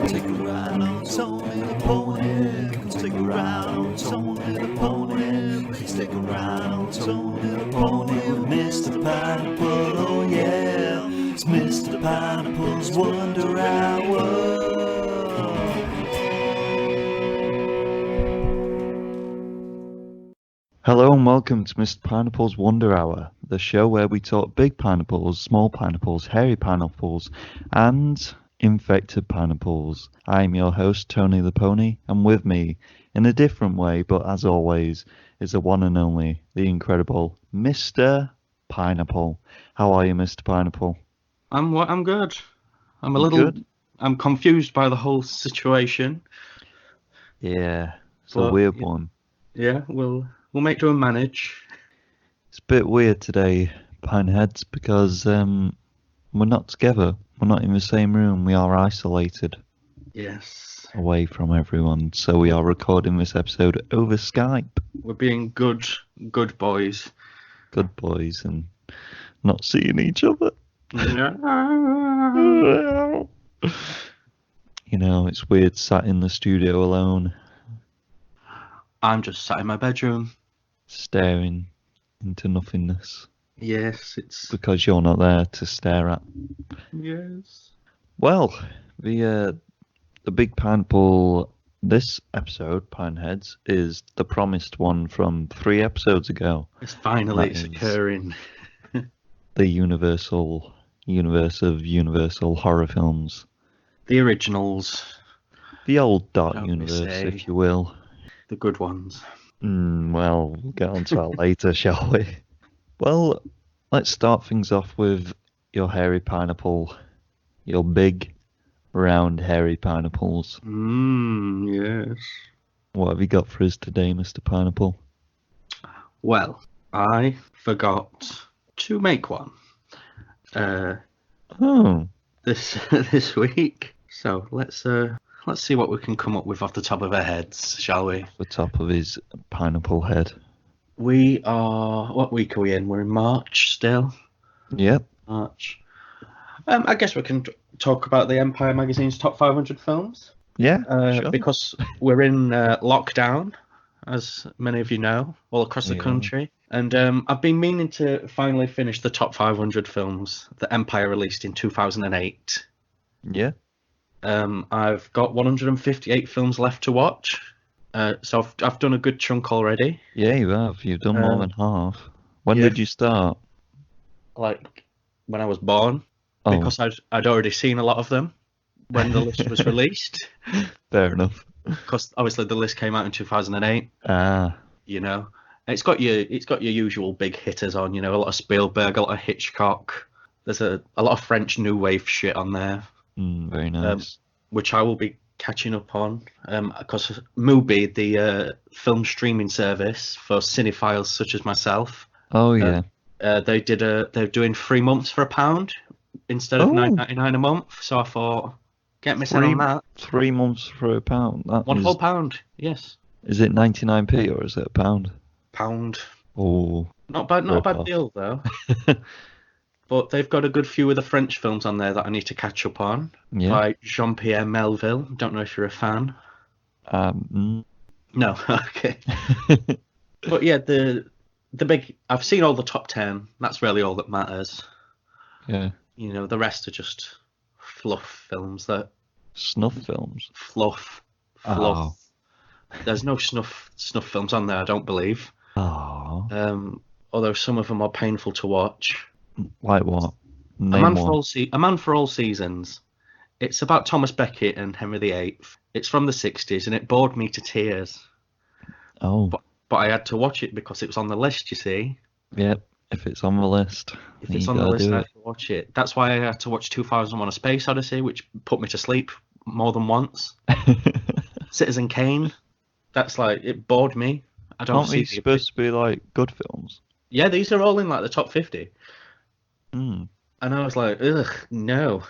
Take a ride on Tony the Pony. Let's take a ride on Tony the Pony. Let's take a ride on Tony the Pony with Mr. Pineapple. Oh yeah, it's Mr. Pineapple's Wonder Hour. Hello and welcome to Mr. Pineapple's Wonder Hour, the show where we talk big pineapples, small pineapples, hairy pineapples, and infected pineapples. I'm your host, Tony the Pony, and with me, in a different way, but as always, is the one and only, the incredible Mr. Pineapple. How are you, Mr. Pineapple? I'm good. I'm confused by the whole situation. Yeah, it's a weird one. Yeah, we'll make do and manage. It's a bit weird today, Pineheads, because we're not together. We're not in the same room. We are isolated. Yes. Away from everyone. So we are recording this episode over Skype. We're being good boys. Good boys and not seeing each other. You know, it's weird sat in the studio alone. I'm just sat in my bedroom. Staring into nothingness. Yes, it's... Because you're not there to stare at. Yes. Well, the big pineapple this episode, Pineheads, is the promised one from 3 episodes ago. It's occurring. The universe of universal horror films. The originals. The old dark universe, if you will. The good ones. Well, we'll get on to that later, shall we? Well, let's start things off with your hairy pineapple. Your big, round, hairy pineapples. Yes. What have you got for us today, Mr. Pineapple? Well, I forgot to make one. This week. So let's see what we can come up with off the top of our heads, shall we? The top of his pineapple head. We are... What week are we in? We're in March still? Yep. March. I guess we can talk about the Empire Magazine's top 500 films. Yeah, sure. Because we're in lockdown, as many of you know, all across the country. And I've been meaning to finally finish the top 500 films that Empire released in 2008. Yeah. I've got 158 films left to watch, so I've done a good chunk already. Yeah, you have. You've done more than half. When did you start? Like when I was born, because I'd already seen a lot of them when the list was released. Fair enough. Because obviously the list came out in 2008. You know, it's got your usual big hitters on. You know, a lot of Spielberg, a lot of Hitchcock. There's a lot of French New Wave shit on there. Very nice. Which I will be catching up on, because Mubi, the film streaming service for cinephiles such as myself. Oh yeah. They're doing 3 months for £1 instead of £9.99 a month. So I thought, get me on that. 3 months for £1. One whole pound, yes. Is it 99p or is it £1? Pound. Oh. Not a bad deal though. But they've got a good few of the French films on there that I need to catch up on. Yeah. By Jean-Pierre Melville. Don't know if you're a fan. No, okay. But yeah, the big... I've seen all the top 10. That's really all that matters. Yeah. You know, the rest are just fluff films that... Snuff films? Fluff. Oh. There's no snuff films on there, I don't believe. Oh. Although some of them are painful to watch. Like what? A Man for All Seasons. It's about Thomas Becket and Henry VIII. It's from the 60s and it bored me to tears. Oh. But I had to watch it because it was on the list, you see. Yep, if it's on the list. If it's on the list, I have to watch it. That's why I had to watch 2001: A Space Odyssey, which put me to sleep more than once. Citizen Kane. That's like, it bored me. Aren't these supposed to be like good films? Yeah, these are all in like the top 50. And I was like, ugh, no.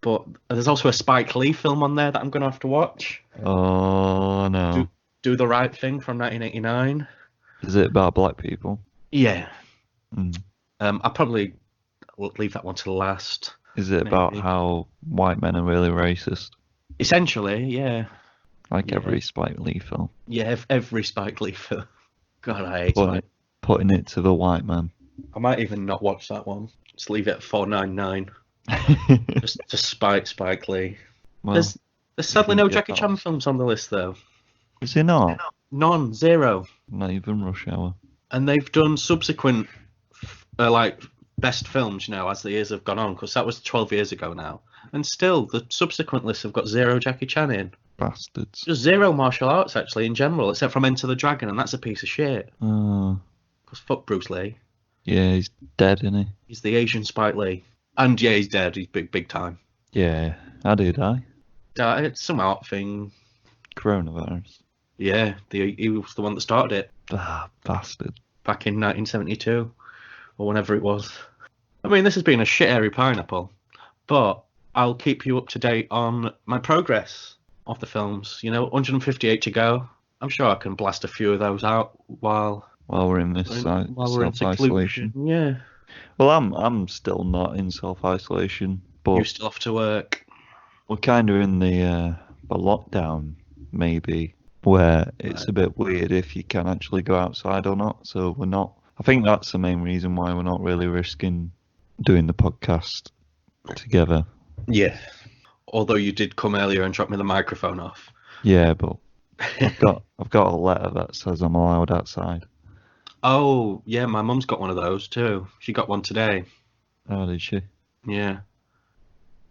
But there's also a Spike Lee film on there that I'm going to have to watch. Oh, no. Do the Right Thing from 1989. Is it about black people? Yeah. I'll probably leave that one to last. Is it about how white men are really racist? Essentially, yeah. Like Yeah. every Spike Lee film. Yeah, every Spike Lee film. God, I hate Spike. Putting it to the white man. I might even not watch that one. Just leave it at 4.99. Just to spite Spike Lee. Well, There's sadly no get Jackie that. Chan films on the list though. is it not? None, zero. Not even Rush Hour. And they've done subsequent like best films, as the years have gone on, because that was 12 years ago now. And still, the subsequent lists have got zero Jackie Chan in. Bastards. Just zero martial arts actually in general, except from Enter the Dragon, and that's a piece of shit. Because fuck Bruce Lee. Yeah, he's dead, isn't he? He's the Asian Spike Lee. And yeah, he's dead. He's big time. Yeah. How did he die? It's some art thing. Coronavirus. Yeah, he was the one that started it Ah, bastard. back in 1972 or whenever it was. I mean, this has been a shit hairy pineapple, but I'll keep you up to date on my progress of the films. 158 to go. I'm sure I can blast a few of those out while we're in this self-isolation. Yeah. Well, I'm still not in self-isolation, but You still have to work. we're kind of in the lockdown, maybe, where it's a bit weird if you can actually go outside or not. So we're not. I think that's the main reason why we're not really risking doing the podcast together. Yeah. Although you did come earlier and drop me the microphone off. Yeah, but I've got a letter that says I'm allowed outside. Oh, yeah, my mum's got one of those too. She got one today. Oh, did she? Yeah.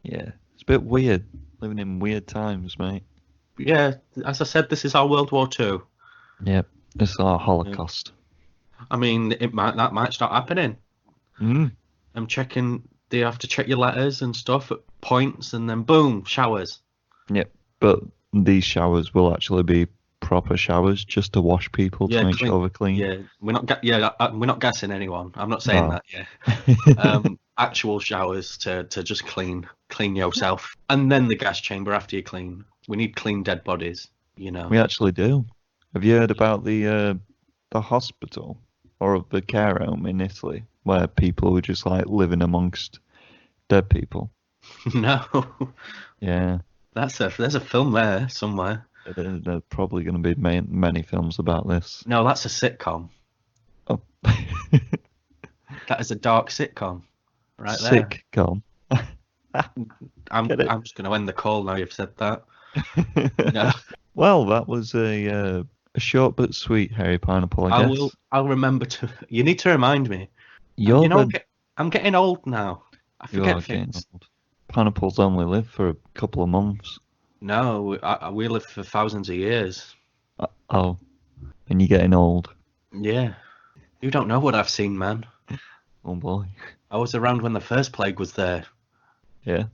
Yeah. It's a bit weird, living in weird times, mate. Yeah, as I said, this is our World War II. Yep. It's our Holocaust. I mean, that might start happening. Mm. I'm checking. Do you have to check your letters and stuff at points, and then boom, showers. Yep. But these showers will actually be proper showers, just to wash people to make sure they're clean. Yeah, we're not gassing anyone. I'm not saying that. Yeah. Actual showers to just clean yourself, and then the gas chamber after you clean. We need clean dead bodies. We actually do. Have you heard about the hospital or the care home in Italy where people were just like living amongst dead people? No. Yeah. There's a film there somewhere. There's probably going to be many films about this. No, that's a sitcom. Oh. That is a dark sitcom, right there. Sitcom. I'm just going to end the call now you've said that. No. Well, that was a short but sweet Harry Pineapple, I guess. I'll remember to. You need to remind me. I'm getting old now. I forget things. Pineapples only live for a couple of months. No, we live for thousands of years. Oh, and you're getting old. Yeah. You don't know what I've seen, man. Oh boy. I was around when the first plague was there. Yeah.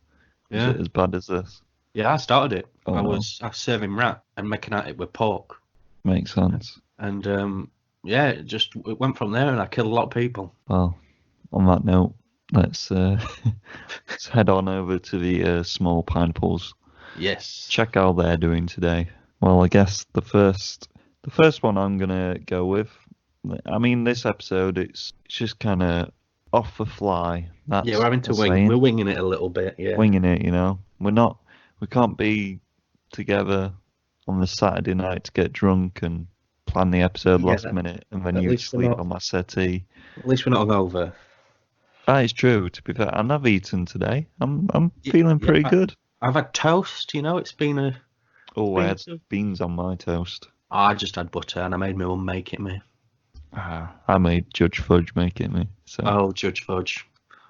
Yeah. Is it as bad as this? Yeah, I started it. Oh, I was serving rat and making at it with pork. Makes sense. And it went from there, and I killed a lot of people. Well, on that note, let's head on over to the small pineapples. Yes. Check how they're doing today. Well, I guess the first one I'm gonna go with. I mean, this episode it's just kind of off the fly. That's we're having to wing. We're winging it a little bit. Yeah. Winging it, We can't be together on the Saturday night to get drunk and plan the episode last minute, and then you sleep on my settee. At least we're not hungover. That is true. To be fair, and I've eaten today. I'm feeling pretty good. I've had toast. It's been a. Oh, I had beans on my toast. I just had butter, and I made my mum make it me. I made Judge Fudge make it me. So. Oh, Judge Fudge.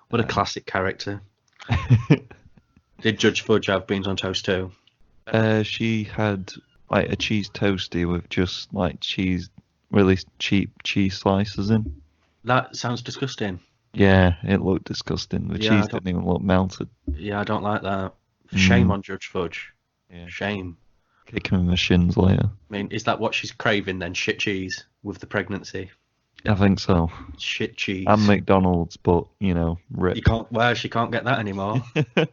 What a classic character. Did Judge Fudge have beans on toast too? She had like a cheese toasty with just like really cheap cheese slices in. That sounds disgusting. Yeah, it looked disgusting. The cheese didn't even look melted. Yeah, I don't like that. Shame on Judge Fudge. Yeah. Shame. Kick him in the shins later. I mean, is that what she's craving then? Shit cheese with the pregnancy? I think so. Shit cheese. And McDonald's, but rip. She can't get that anymore. You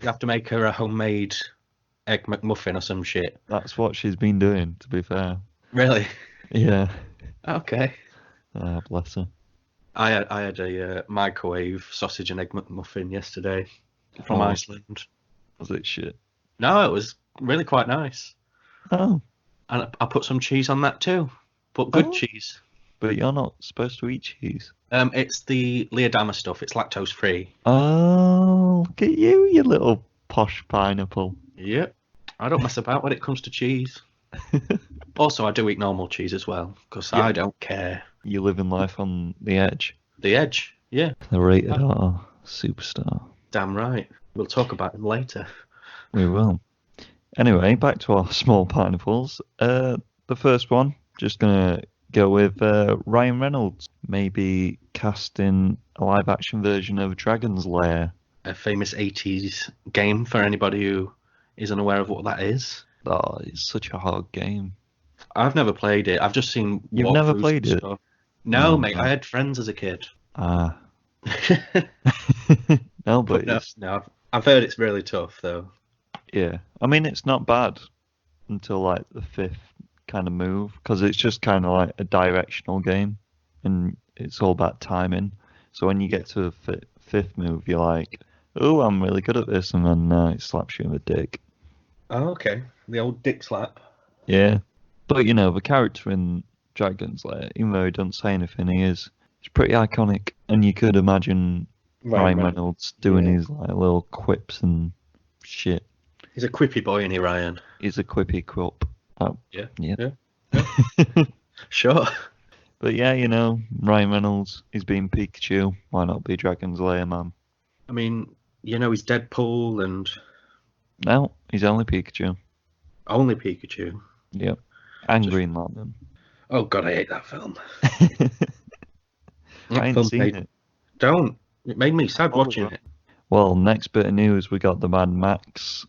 have to make her a homemade egg McMuffin or some shit. That's what she's been doing, to be fair. Really? Yeah. Okay. Bless her. I had a microwave sausage and egg McMuffin yesterday from Iceland. Was it shit? No, it was really quite nice. Oh, And I put some cheese on that too. But good Oh. cheese. but you're not supposed to eat cheese. It's the Leodama stuff. It's lactose free. Oh, look at you little posh pineapple. Yep. I don't mess about when it comes to cheese. Also, I do eat normal cheese as well, because Yeah. I don't care. You living life on the edge. The Edge. Yeah, The rated R superstar. damn right. We'll talk about him later. We will. Anyway, back to our small pineapples. The first one, just gonna go with Ryan Reynolds, maybe casting a live action version of Dragon's Lair. A famous 80s game for anybody who isn't aware of what that is. Oh, it's such a hard game. I've never played it. I've just seen You've never walkthroughs played and it? stuff. No, No, mate. no. I had friends as a kid. Ah. No, but No, it's, no, I've heard it's really tough though. yeah. I mean, it's not bad until like the fifth kind of move, because it's just kind of like a directional game, and it's all about timing. So when you get to the fifth move, you're like, oh, I'm really good at this, and then it slaps you in the dick. Oh, okay. The old dick slap. Yeah. But you know, the character in Dragon's Lair, even though he doesn't say anything, he's pretty iconic, and you could imagine Ryan Reynolds doing Yeah. his like little quips and shit. He's a quippy boy, isn't he, Ryan? He's a quippy quip. Oh, Yeah. yeah. Sure. But yeah, you know, Ryan Reynolds, he's being Pikachu. Why not be Dragon's Lair man? I mean, you know, he's Deadpool and No, he's only Pikachu. only Pikachu. Yep. And Just- Green Lantern. Oh god, I hate that film. I ain't seen it. Don't. It made me sad Oh, watching well. it. Well, next bit of news, we got the Mad Max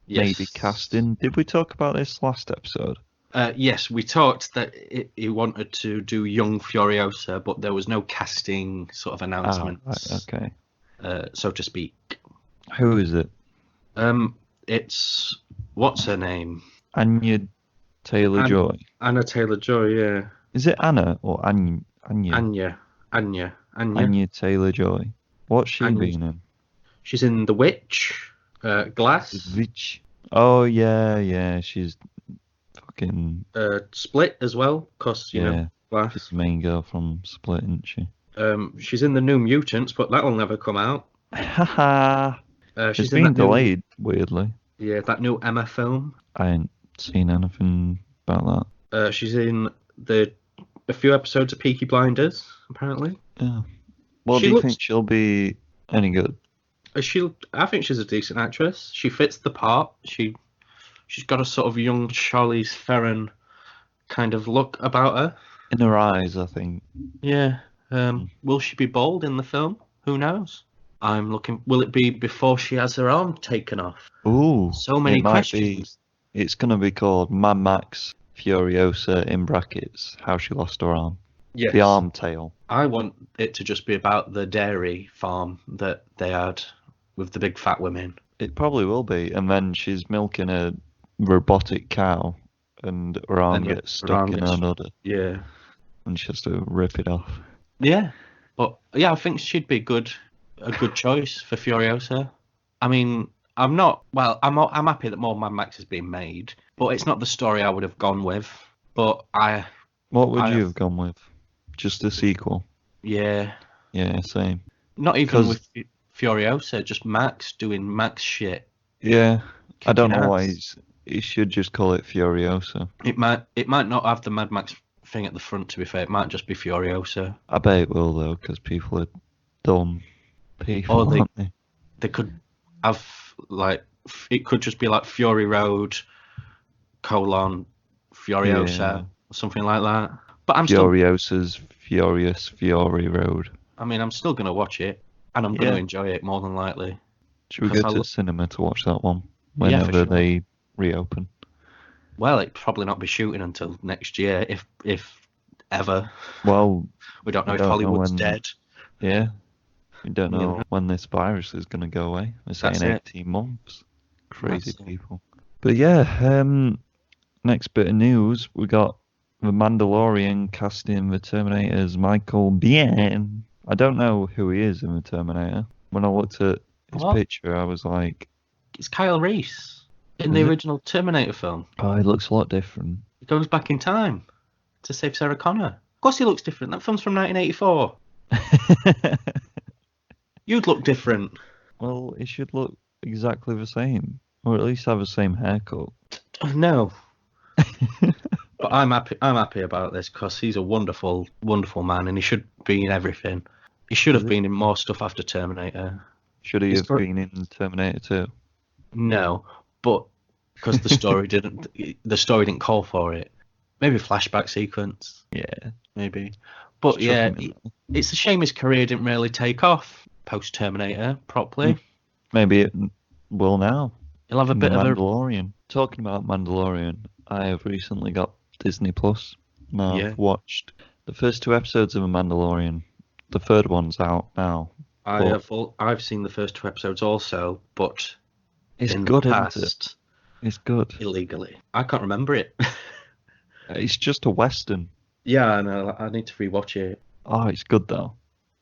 maybe Yes. casting. Did we talk about this last episode? Yes, we talked that he wanted to do young Furiosa, but there was no casting sort of announcements, Right, okay. so to speak. Who is it? It's what's her name? Anya Taylor-Joy. Anna Taylor-Joy. Yeah, Is it Anna or Anya? Anya. Taylor-Joy. What's she Anya. been in? She's in The Witch, Glass, Which? Oh yeah, she's fucking Split as well, cause you yeah. know Glass. She's the main girl from Split, isn't she? She's in the New Mutants, but that'll never come out. Haha. She's It's in been that new, delayed, weirdly. yeah, that new Emma film. I ain't seen anything about that. She's in a few episodes of Peaky Blinders, apparently. Yeah. Well, She do you looks- think she'll be any good? I think she's a decent actress. She fits the part. She's got a sort of young Charlize Theron kind of look about her. In her eyes, I think. Yeah. Will she be bald in the film? Who knows? I'm looking. Will it be before she has her arm taken off? Ooh. So many it might questions. Be, it's going to be called Mad Max Furiosa in brackets, How She Lost Her Arm. Yes. The arm tail. I want it to just be about the dairy farm that they had with the big fat women. It probably will be. And then she's milking a robotic cow, and her arm And her gets arm stuck in gets- her udder, Yeah. and she has to rip it off. Yeah. But yeah, I think she'd be a good choice for Furiosa. I mean, I'm happy that more Mad Max is being made, but it's not the story I would have gone with. But What would I you have- have gone with? Just a sequel? yeah, Yeah, same. not even 'Cause- with Furiosa, just Max doing Max shit. Yeah, I don't Kicking know why ass. he should just call it Furiosa. It might not have the Mad Max thing at the front. To be fair, it might just be Furiosa. I bet it will though, because people are dumb people, Or they- aren't they? They could have it could just be like Fury Road, Furiosa, Yeah. or something like that. But Furiosa's Furious Fury Road. I'm still gonna watch it, and I'm gonna Yeah. enjoy it more than likely. Should we 'Cause go I to lo- cinema to watch that one Yeah, for whenever sure. they reopen? Well, it'd probably not be shooting until next year, if ever. Well, We don't know we if don't know Hollywood's when- dead. yeah. We don't You know know. when this virus is going to go away. They're saying That's it. 18 months. Crazy That's it. people. But yeah, next bit of news, we got the Mandalorian casting the Terminator's Michael Biehn. I don't know who he is in the Terminator. When I looked at his What? picture, I was like, It's Kyle Reese. In the Is it? original Terminator film, Oh, it looks a lot different. he goes back in time to save Sarah Connor. Of course, he looks different. That film's from 1984. You'd look different. Well, it should look exactly the same, or at least have the same haircut. No, but I'm happy. I'm happy about this because he's a wonderful, wonderful man, and he should be in everything. He should have been in more stuff after Terminator. Should he He's have got- been in Terminator 2? No, but because the story didn't call for it. Maybe a flashback sequence, Yeah. maybe. But Chuck yeah, him in there. it's a shame his career didn't really take off post Terminator properly. Maybe it will now. He'll have a In bit The of a Mandalorian. Talking about Mandalorian, I have recently got Disney Plus. Now Yeah. I've watched the first 2 episodes of The Mandalorian. The third one's out now. I've seen the first 2 episodes also, but It's in good, the isn't it? past It's good. illegally. I can't remember it. It's just a western. Yeah, I know. I need to rewatch it. Oh, it's good though.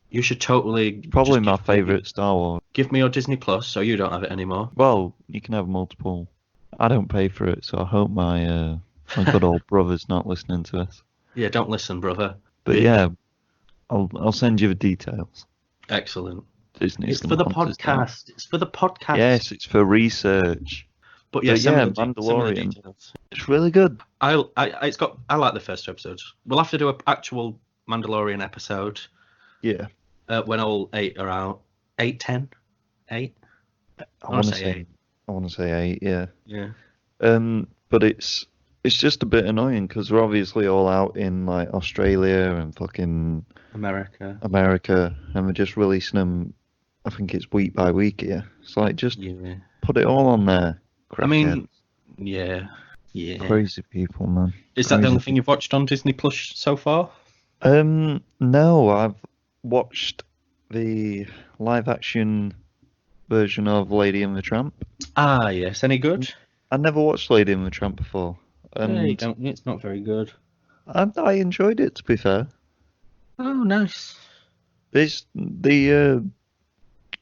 You should totally Probably just my give me- favourite Star Wars. Give me your Disney Plus so you don't have it anymore. Well, you can have multiple. I don't pay for it, so I hope my good old brother's not listening to us. Yeah, don't listen, brother. But yeah, I'll send you the details. Excellent. Disney's It's for the gonna hunt us down. podcast. It's for the podcast. Yes, it's for research. but yeah, but send me yeah, the send me the Mandalorian. details. It's really good. I like the first 2 episodes. We'll have to do an actual Mandalorian episode Yeah. when all 8 are out. 8, 10? 8? I wanna want to say say 8. I want to say 8, yeah. Yeah. But it's just a bit annoying because we're obviously all out in like Australia and fucking America. America, and we're just releasing them. I think it's week by week here. It's like just Yeah. put it all on there. I mean, yeah. Yeah. crazy people, man. Is that the Crazy only thing you've watched on Disney Plus so far? No, I've watched the live action version of Lady and the Tramp. Ah, yes. Any good? I never watched Lady and the Tramp before, and It's not very good. I enjoyed it, to be fair. Oh, nice. It's the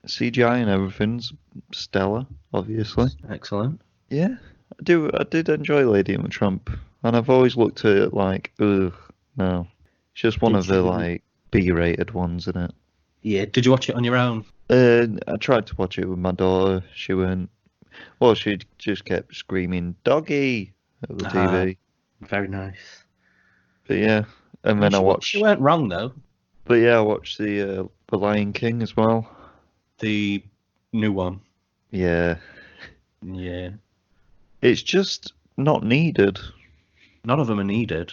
CGI and everything's stellar, obviously. Excellent. Yeah, I did enjoy Lady and the Tramp, and I've always looked at it like, ugh, no. It's just one Did of the you- like B-rated ones, isn't it? Yeah. Did you watch it on your own? I tried to watch it with my daughter. She weren't. Well, she just kept screaming "doggy" at the TV. Very nice. But yeah, and then I watched. She weren't wrong though. But yeah, I watched the Lion King as well. The new one. Yeah, Yeah. it's just not needed. None of them are needed.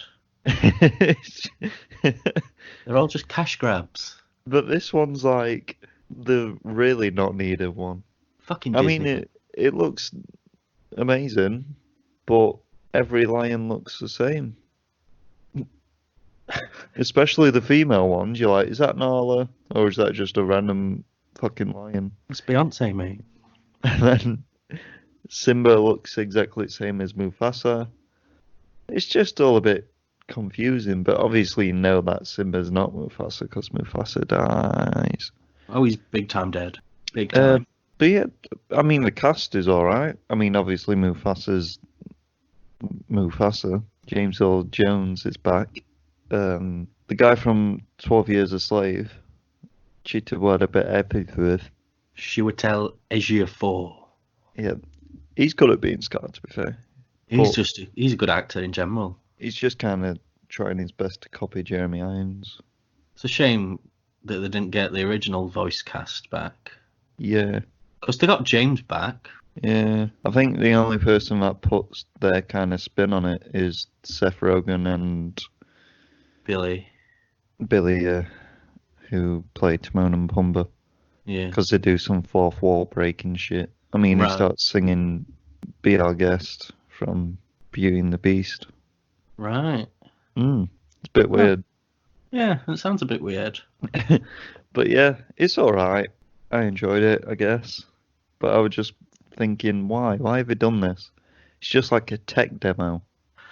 They're all just cash grabs. But this one's like the really not needed one. Fucking I Disney. mean, it looks amazing, but every lion looks the same. Especially the female ones. You're like, is that Nala or is that just a random fucking lion? It's Beyonce, mate. And then Simba looks exactly the same as Mufasa. It's just all a bit confusing, but obviously you know that Simba's not Mufasa because Mufasa dies. Oh, he's big time dead. Big time. But yeah, I mean the cast is alright. I mean obviously Mufasa's Mufasa. James Earl Jones is back. The guy from 12 Years a Slave. Cheetah were a bit epic with. She would tell Asia 4. Yeah, he's good at being Scar, to be fair. He's a good actor in general. He's just kind of trying his best to copy Jeremy Irons. It's a shame that they didn't get the original voice cast back. Yeah, Because they got James back. yeah. I think the only person that puts their kind of spin on it is Seth Rogen and Billy. Billy, who play Timon and Pumbaa, Yeah. because they do some fourth wall breaking shit. I mean, Right. he starts singing "Be Our Guest" from Beauty and the Beast. Right. It's a bit weird. Yeah, it sounds a bit weird. But yeah, it's alright. I enjoyed it, I guess. But I was just thinking, why? Why have they done this? It's just like a tech demo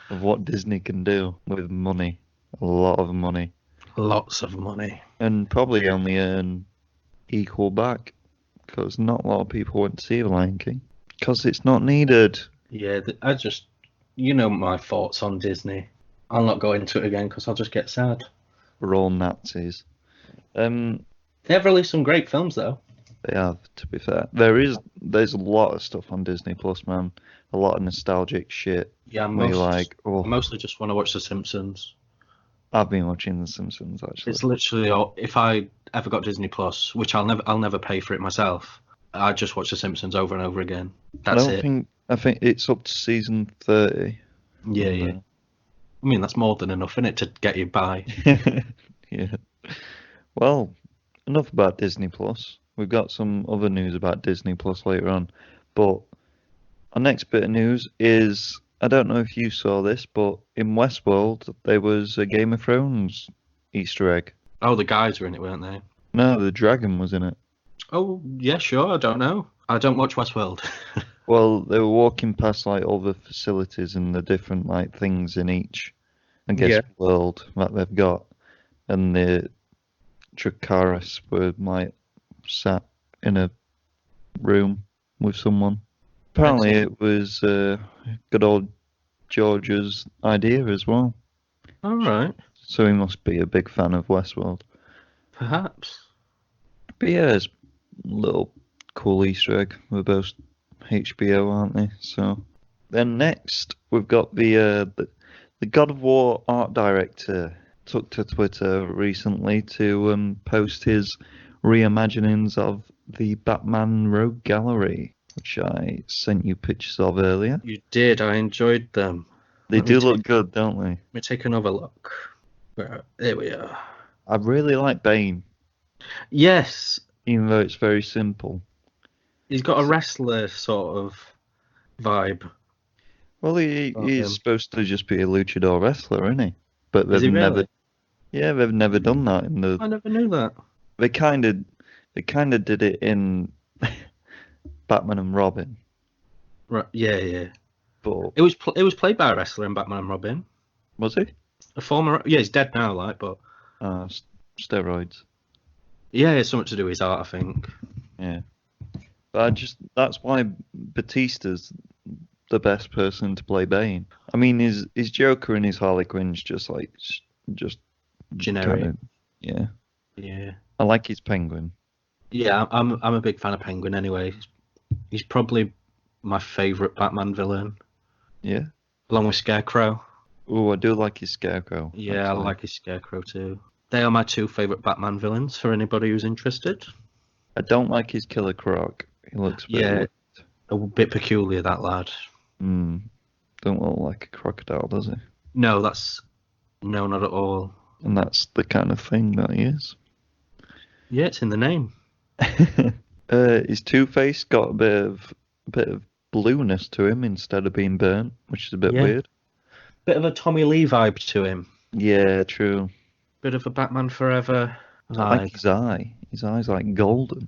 of what Disney can do with money. A lot of money. Lots of money. And probably only earn equal back. Because not a lot of people went to see The Lion King. Because it's not needed. Yeah, you know my thoughts on Disney. I'll not go into it again because I'll just get sad. We're all Nazis. Um, They have released some great films though. they have, to be fair. There's a lot of stuff on Disney Plus, man. A lot of nostalgic shit. Yeah, Where you're like, I oh, mostly just want to watch The Simpsons. I've been watching The Simpsons actually. It's literally all, if I ever got Disney Plus, which I'll never pay for it myself. I just watch The Simpsons over and over again. That's it. I think it's up to season 30. Yeah, yeah. I mean, that's more than enough, innit, to get you by. Yeah. Well, enough about Disney Plus. We've got some other news about Disney Plus later on. But our next bit of news is, I don't know if you saw this, but in Westworld there was a Game of Thrones Easter egg. Oh, the guys were in it, weren't they? No, the dragon was in it. Oh, yeah, sure. I don't know. I don't watch Westworld. Well, they were walking past like all the facilities and the different like things in each, I guess, Yeah. world that they've got, and the CHARLESSE were like sat in a room with someone. Apparently, it was good old George's idea as well. All right. So he must be a big fan of Westworld. Perhaps. But yeah, it's a little cool Easter egg. We're both HBO, aren't they? So then next we've got the God of War art director took to Twitter recently to post his reimaginings of the Batman Rogue Gallery, which I sent you pictures of earlier. You did. I enjoyed them. They Let me do look good, don't they? Let me take another look. There we are. I really like Bane, Yes, even though it's very simple. he's got a wrestler sort of vibe. Well, he's him. supposed to just be a luchador wrestler, isn't he? But Is they've he never, really? yeah, they've never done that in the. I never knew that. They kind of did it in Batman and Robin, Right. Yeah, yeah. but It was played by a wrestler in Batman and Robin. was he? A former. Yeah, he's dead now, like, but Steroids. yeah, it's something to do with his art, I think. Yeah, but that's why Batista's the best person to play Bane. I mean, his Joker and his Harley Quinn's just Generic. kinda- yeah. Yeah. I like his Penguin. Yeah, I'm a big fan of Penguin anyway. He's probably my favourite Batman villain, Yeah. along with Scarecrow. Oh, I do like his Scarecrow. Yeah, I actually. like his Scarecrow too. They are my two favourite Batman villains for anybody who's interested. I don't like his Killer Croc. He looks a bit Yeah. weird. A bit peculiar, that lad. Don't look like a crocodile, does he? No, not at all. And that's the kind of thing that he is. Yeah, it's in the name. His Two-Face got a bit of blueness to him instead of being burnt, which is a bit Yeah. weird. Bit of a Tommy Lee vibe to him. Yeah, true. Bit of a Batman Forever I like vibe. his eye. His eye's like golden.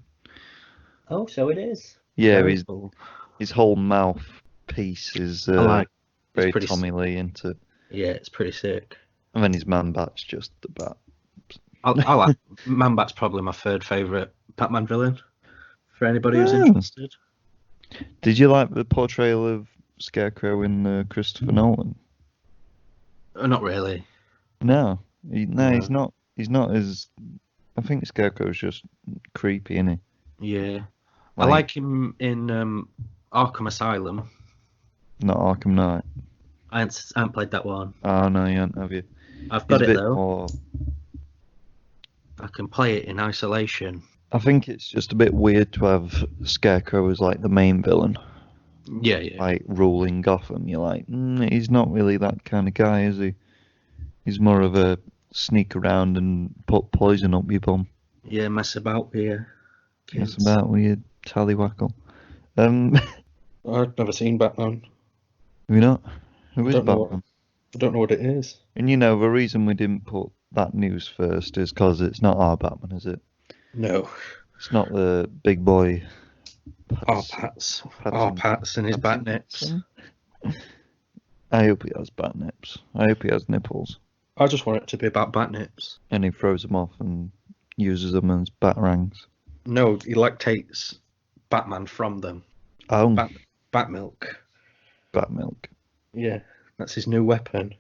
Oh, so it is. Yeah, Very cool. his whole mouth piece is it's very pretty Tommy Lee into. Yeah, it's pretty sick. And then his man bat's just the bat. I like Man-Bat's probably my third favourite Batman villain. For anybody who's Oh. interested. Did you like the portrayal of Scarecrow in Christopher Nolan? Not really. No, No. he's not. He's not as. I think Scarecrow's just creepy, isn't he? Yeah. I like him in Arkham Asylum. Not Arkham Knight. I haven't played that one. Oh no, you haven't, have you? I've He's got a it bit though. more. I can play it in isolation. I think it's just a bit weird to have Scarecrow as like the main villain, Yeah, yeah. like ruling Gotham. You're like, he's not really that kind of guy, is he? He's more of a sneak around and put poison up your bum. Yeah, mess about here. That's about weird tallywhackle. Have I've never seen Batman. you not? Who is Don't know Batman? I don't know what it is. And you know, the reason we didn't put that news first is because it's not our Batman, is it? No. It's not the big boy. Pats and his bat nips. I hope he has bat nips. I hope he has nipples. I just want it to be about bat nips. And he throws them off and uses them as batarangs. No, he lactates Batman from them. Oh, Bat milk. Buttermilk. Yeah, that's his new weapon.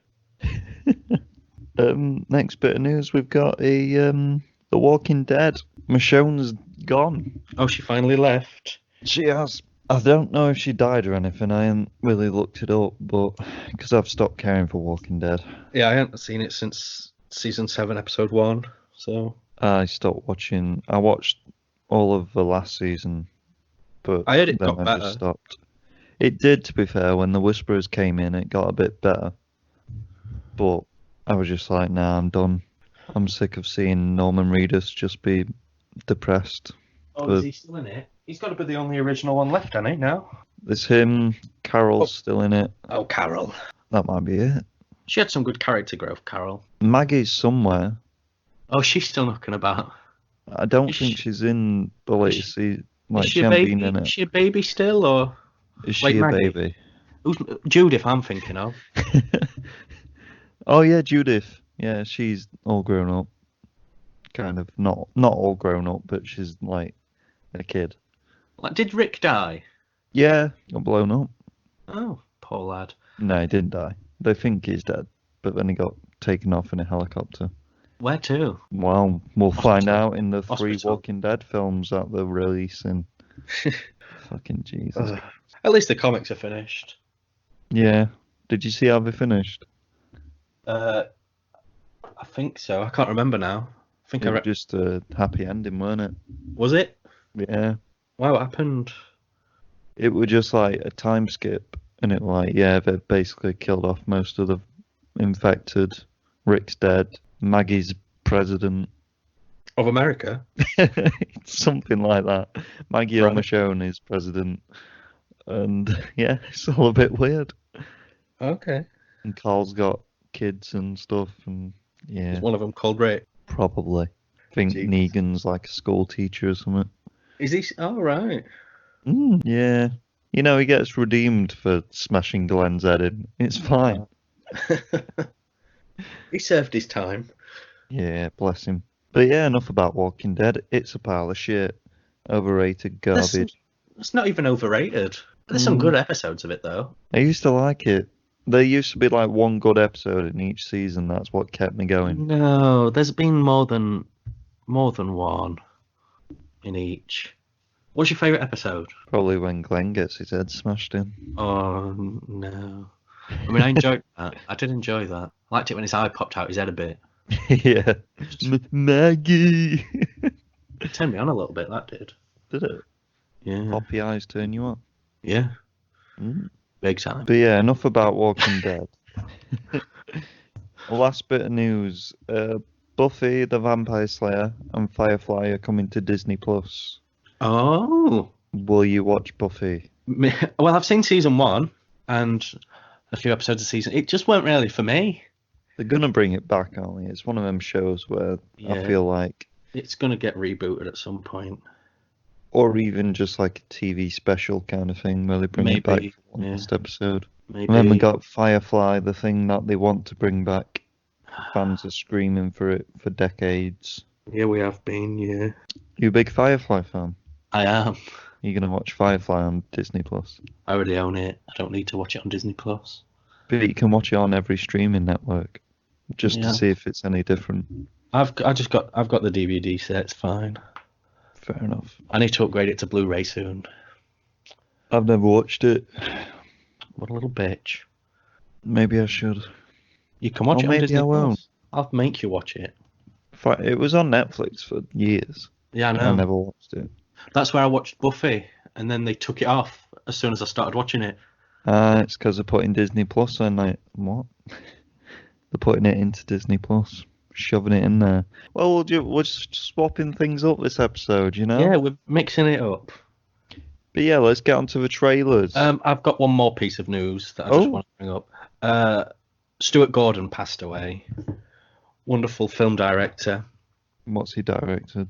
Next bit of news, we've got The Walking Dead. Michonne's gone. Oh, she finally left. She has. I don't know if she died or anything. I haven't really looked it up, but because I've stopped caring for Walking Dead. Yeah, I haven't seen it since season 7, episode 1. So I stopped watching. I watched all of the last season, but I heard it then got I better. just stopped. It did, to be fair. When the Whisperers came in, it got a bit better. But I was just like, nah, I'm done. I'm sick of seeing Norman Reedus just be depressed. Oh, But is he still in it? He's got to be the only original one left, hasn't he, now? there's him. Carol's still in it. Oh, Carol. That might be it. She had some good character growth, Carol. Maggie's somewhere. Oh, she's still knocking about. I don't Is think she- she's in the latest season. Like, Is she she a hasn't baby? been in Is it. she a baby still, or Is like she a Maggie? baby? who's Judith? I'm thinking of. Oh yeah, Judith. Yeah, she's all grown up. Kind of not all grown up, but she's like a kid. Like, did Rick die? Yeah, got blown up. Oh, poor lad. No, he didn't die. They think he's dead, but then he got taken off in a helicopter. Where to? Well, we'll find Hospital. out in the 3 Hospital. Walking Dead films that they're releasing. Fucking Jesus. At least the comics are finished. Yeah. Did you see how they finished? I think so. I can't remember now. I think It I was just a happy ending, weren't it? was it? Yeah. Wow, what happened? It was just like a time skip, and it like, yeah, they basically killed off most of the infected. Rick's dead. Maggie's president. Of America? It's something like that. Maggie Right. Michonne is president. And yeah, it's all a bit weird. Okay. And Carl's got kids and stuff, and yeah, Is one of them called Rick? probably. I think Jeez. Negan's like a school teacher or something. Is he? Oh, right. Yeah. You know, he gets redeemed for smashing Glenn's head in. It's fine. He served his time. Yeah, bless him. But yeah, enough about Walking Dead. It's a pile of shit. Overrated garbage. It's not even overrated. There's some good episodes of it, though. I used to like it. There used to be like one good episode in each season. That's what kept me going. No, there's been more than one in each. What's your favourite episode? Probably when Glenn gets his head smashed in. Oh, no. I mean, I enjoyed that. I did enjoy that. I liked it when his eye popped out his head a bit. Yeah. Maggie! It turned me on a little bit, that did. Did it? Yeah. Poppy eyes turn you on? Yeah. Mm. Big time. But yeah, enough about Walking Dead. Last bit of news. Buffy the Vampire Slayer and Firefly are coming to Disney Plus. Oh. Will you watch Buffy? Well, I've seen season 1 and a few episodes of season. It just weren't really for me. They're gonna bring it back, aren't they? It's one of them shows where I Yeah. feel like, It's going to get rebooted at some point. or even just like a TV special kind of thing where they bring it back Maybe, for one yeah. last episode. Maybe. And then we got Firefly, the thing that they want to bring back. Fans are screaming for it for decades. Yeah, we have been, yeah. You a big Firefly fan? I am. You're gonna watch Firefly on Disney Plus, I already own it. I don't need to watch it on Disney Plus. but you can watch it on every streaming network, just Yeah. to see if it's any different. I've got the DVD set. It's fine. Fair enough. I need to upgrade it to Blu-ray soon. I've never watched it. What a little bitch. Maybe I should. You can watch Or it on maybe Disney I won't. Plus. I'll make you watch it. It was on Netflix for years. Yeah, I I know. never watched it. That's where I watched Buffy, and then they took it off as soon as I started watching it. It's because they're putting Disney Plus on. Like, what? They're putting it into Disney Plus, shoving it in there. Well, we're just swapping things up this episode, you know? Yeah, we're mixing it up. But yeah, let's get onto the trailers. I've got one more piece of news that I just want to bring up. Stuart Gordon passed away. Wonderful film director. What's he directed?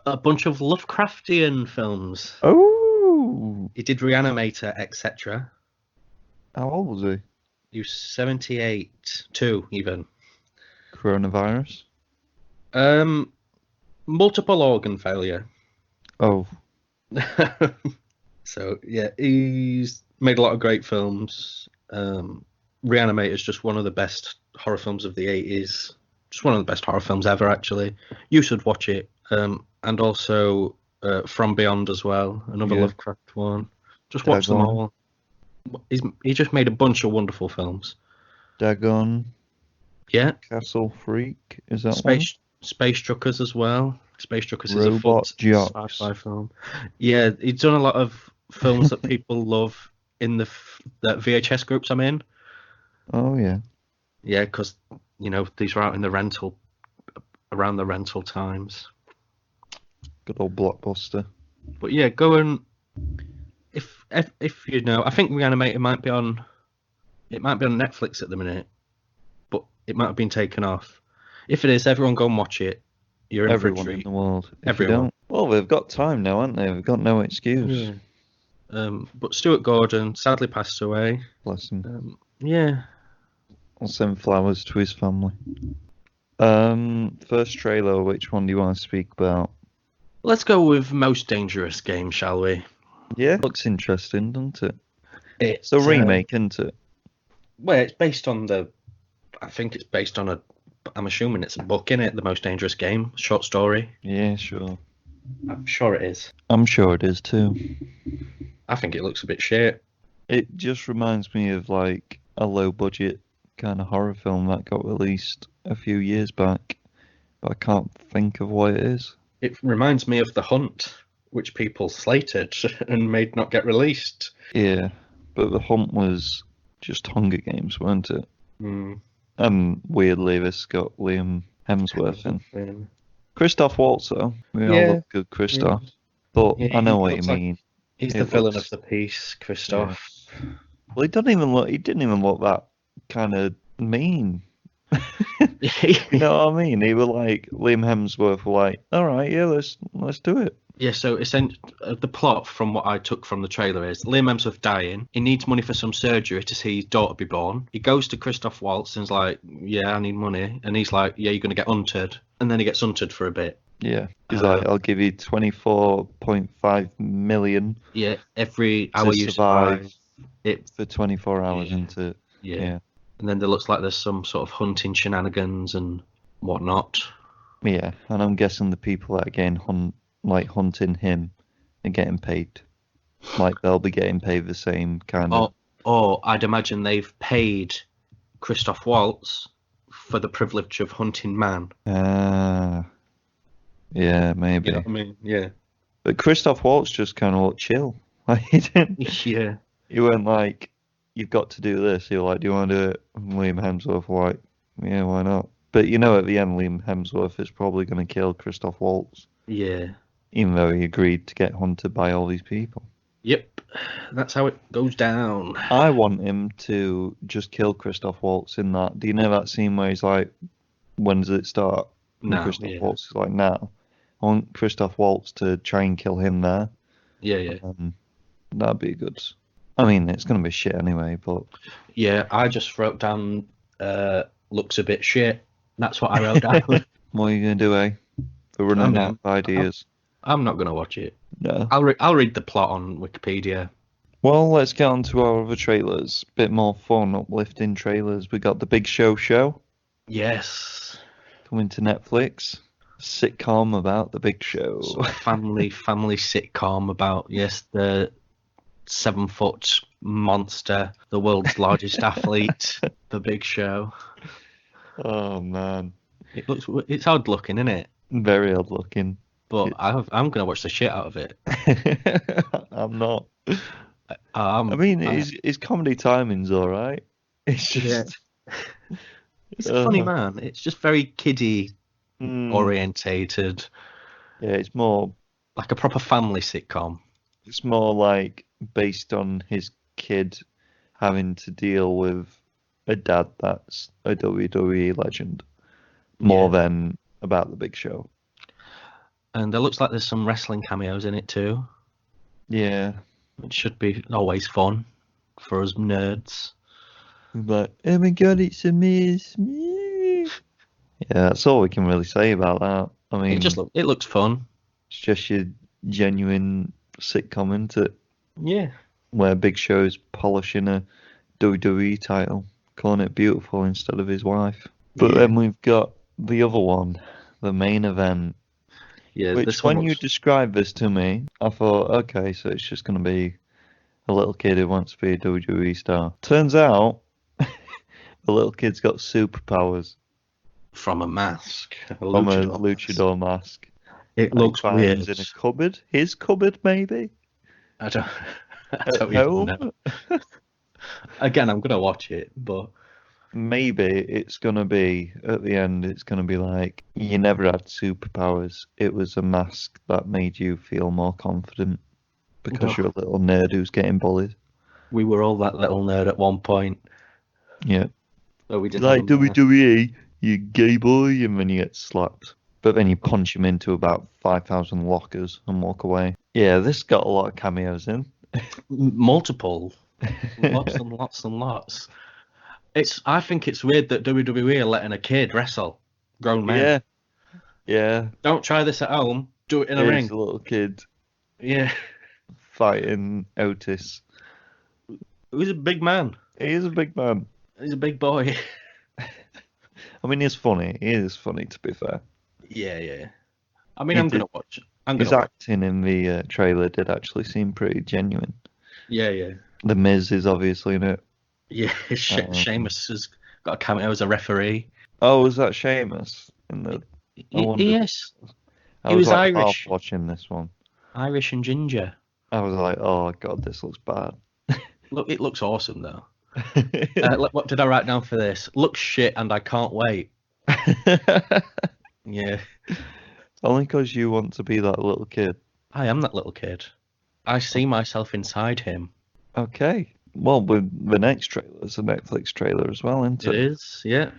A bunch of Lovecraftian films. Oh! He did Reanimator, etc. How old was he? He was 78, 2 even. Coronavirus? Multiple organ failure. Oh, So yeah, he's Made a lot of great films. Reanimator is just one of the best horror films of the 80s. Just one of the best horror films ever, actually. You should watch it. And also From Beyond as well, another Yeah. Lovecraft one. Just watch them Dagon. all. He just made a bunch of wonderful films. Dagon, Yeah, Castle Freak, is that Space Truckers as well. Space Truckers is a Robot fun Jocks. sci-fi film. Yeah, he's done a lot of films that people love in the VHS groups I'm in. one? Oh yeah. Yeah, because these were out in the around the rental times. Good old Blockbuster. But yeah, go and if I think Reanimator might be on Netflix at the minute, but it might have been taken off. If it is, everyone go and watch it. You're in for a Everyone in treat. the world. If Everyone. you don't, well, they've got time now, haven't they? They've got no excuse. Yeah. But Stuart Gordon sadly passed away. Bless him. Yeah. I'll send flowers to his family. First trailer, which one do you want to speak about? Let's go with Most Dangerous Game, shall we? Yeah, looks interesting, doesn't it? It's a remake, isn't it? Well, it's based on I think it's based on I'm assuming it's a book, innit? The Most Dangerous Game, short story. Yeah, sure. I'm sure it is. I'm sure it is too. I think it looks a bit shit. It just reminds me of like a low budget kind of horror film that got released a few years back, but I can't think of what it is. It reminds me of The Hunt, which people slated and made not get released. Yeah, but The Hunt was just Hunger Games, weren't it? Mm. And weirdly, this got Liam Hemsworth in. Christoph Waltz, though. We all Yeah. love good Christoph. But Yeah, I know he what you looks like- mean. He's It the villain looks- of the piece, Christoph. Well, he didn't even look that kind of mean. You know what I mean? He was like, Liam Hemsworth were like, all right, yeah, let's do it. Yeah, so the plot from what I took from the trailer is Liam Hemsworth dying. He needs money for some surgery to see his daughter be born. He goes to Christoph Waltz and's like, yeah, I need money. And he's like, yeah, you're going to get hunted. And then he gets hunted for a bit. Yeah. He's like, I'll give you 24.5 million Yeah, every hour you survive survive. for 24 hours Yeah. into... Yeah. And then there looks like there's some sort of hunting shenanigans and whatnot. Yeah, and I'm guessing the people that are getting hunting him are getting paid. Like, they'll be getting paid the same kind of... Or I'd imagine they've paid Christoph Waltz for the privilege of hunting man. Yeah, maybe. You know what I mean? Yeah. But Christoph Waltz just kind of looked chill. Like, he didn't... Yeah. He weren't like, you've got to do this. He was like, do you want to do it? And Liam Hemsworth was like, yeah, why not? But you know, at the end, Liam Hemsworth is probably going to kill Christoph Waltz. Yeah. Even though he agreed to get hunted by all these people. Yep. That's how it goes down. I want him to just kill Christoph Waltz in that. Do you know that scene where he's like, when does it start? And Now, Christoph yeah. Waltz is like, now. I want Christoph Waltz to try and kill him there. Yeah. That'd be good. I mean, it's going to be shit anyway, but... Yeah, I just wrote down, looks a bit shit. That's what I wrote down. What are you going to do, eh? For running out of ideas. I'm not going to watch it. No. I'll read the plot on Wikipedia. Well, let's get on to our other trailers. Bit more fun, uplifting trailers. We got The Big Show Yes. coming to Netflix. Sitcom about The Big Show. Sort of family sitcom about, yes, the 7-foot monster, the world's largest athlete, The Big Show. Oh, man. It's odd looking, isn't it? Very odd looking. But I'm gonna watch the shit out of it. I'm not. I mean, his comedy timing's all right. It's just... He's a funny man. It's just very kiddie orientated. Yeah, it's more... Like a proper family sitcom. It's more like based on his kid having to deal with a dad that's a WWE legend. More than about The Big Show. And there looks like there's some wrestling cameos in it too. Yeah. It should be always fun for us nerds. But, oh my god, it's a Miss me. Yeah, that's all we can really say about that. I mean, it looks fun. it's just your genuine sitcom, isn't it? Yeah. where Big Show's polishing a WWE title, calling it beautiful instead of his wife. But Yeah. then we've got the other one, the main event, Yeah, which this one when you looks... described this to me, I thought, okay, so it's just going to be a little kid who wants to be a WWE star. Turns out, the little kid's got superpowers from a mask, a from a luchador mask. luchador mask. It That he looks weird. finds in a cupboard. His cupboard, maybe? I don't, I At don't even home? know. Again, I'm gonna watch it, but Maybe it's gonna be at the end. It's gonna be like you never had superpowers. It was a mask that made you feel more confident because no, you're a little nerd who's getting bullied. we were all that little nerd at one point. Yeah, So we didn't like have a mask. WWE, you gay boy, and then you get slapped. But then you punch him into about 5,000 lockers and walk away. Yeah, this got a lot of cameos in. Multiple, lots and lots and lots. I think it's weird that WWE are letting a kid wrestle grown men. Yeah, yeah. Don't try this at home. Do it in a Here's ring. a little kid Yeah, fighting Otis. he's a big man. He is a big man. He's a big boy. I mean, he's funny. He is funny, to be fair. Yeah. I mean, He I'm did- gonna watch. His acting in the trailer did actually seem pretty genuine. Yeah. The Miz is obviously in it. Yeah, Sheamus has got a cameo as a referee. Oh, was that Sheamus in the? I wondered. Yes, I he was like Irish. half watching this one. Irish and ginger. I was like, oh god, this looks bad. Look, it looks awesome though. What did I write down for this? Looks shit, and I can't wait. Yeah, Only because you want to be that little kid. I am that little kid. I see myself inside him. Okay. Well, with the next trailer, it's a Netflix trailer as well, isn't It it? is, yeah.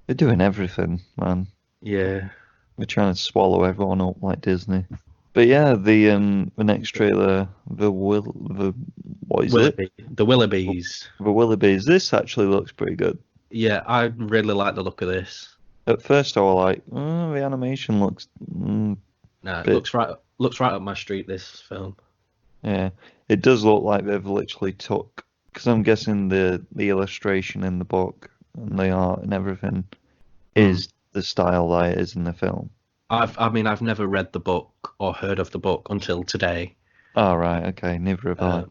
They're doing everything, man. Yeah. They're trying to swallow everyone up like Disney. But yeah, the next trailer, what is it? The Willoughbys. The Willoughbys. This actually looks pretty good. Yeah, I really like the look of this. At first, I was like, oh, the animation looks, Nah, it Bit- looks right up my street. This film. yeah. It does look like they've literally took, because I'm guessing the illustration in the book and the art and everything is the style that it is in the film. I've never read the book or heard of the book until today. Oh, right, okay, neither have I.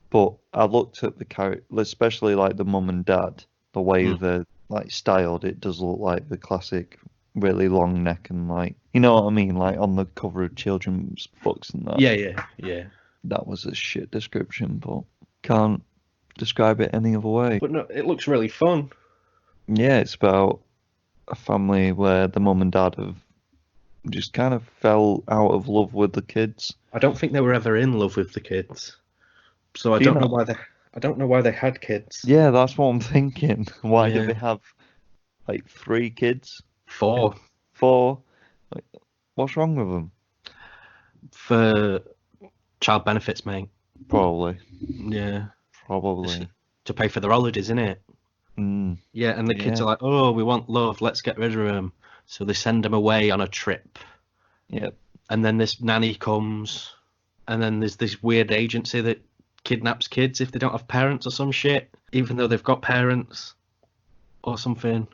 But I looked at the character, especially like the mum and dad, the way they're like styled, it does look like the classic really long neck and like, you know what I mean, like on the cover of children's books and that. Yeah. That was a shit description, but can't describe it any other way. But no, it looks really fun. Yeah, it's about a family where the mum and dad have just kind of fell out of love with the kids. I don't think they were ever in love with the kids, so I Do you don't know not? why they. I don't know why they had kids. Yeah, that's what I'm thinking. Why Yeah. do they have like 3 kids? 4 4? Like, what's wrong with them? for child benefits, mate. Probably. Yeah, Probably. to pay for their holidays, innit? Mm. Yeah, and the kids Yeah. are like, oh, we want love, let's get rid of them. So they send them away on a trip. Yep. And then this nanny comes, and then there's this weird agency that kidnaps kids if they don't have parents or some shit, even though they've got parents or something.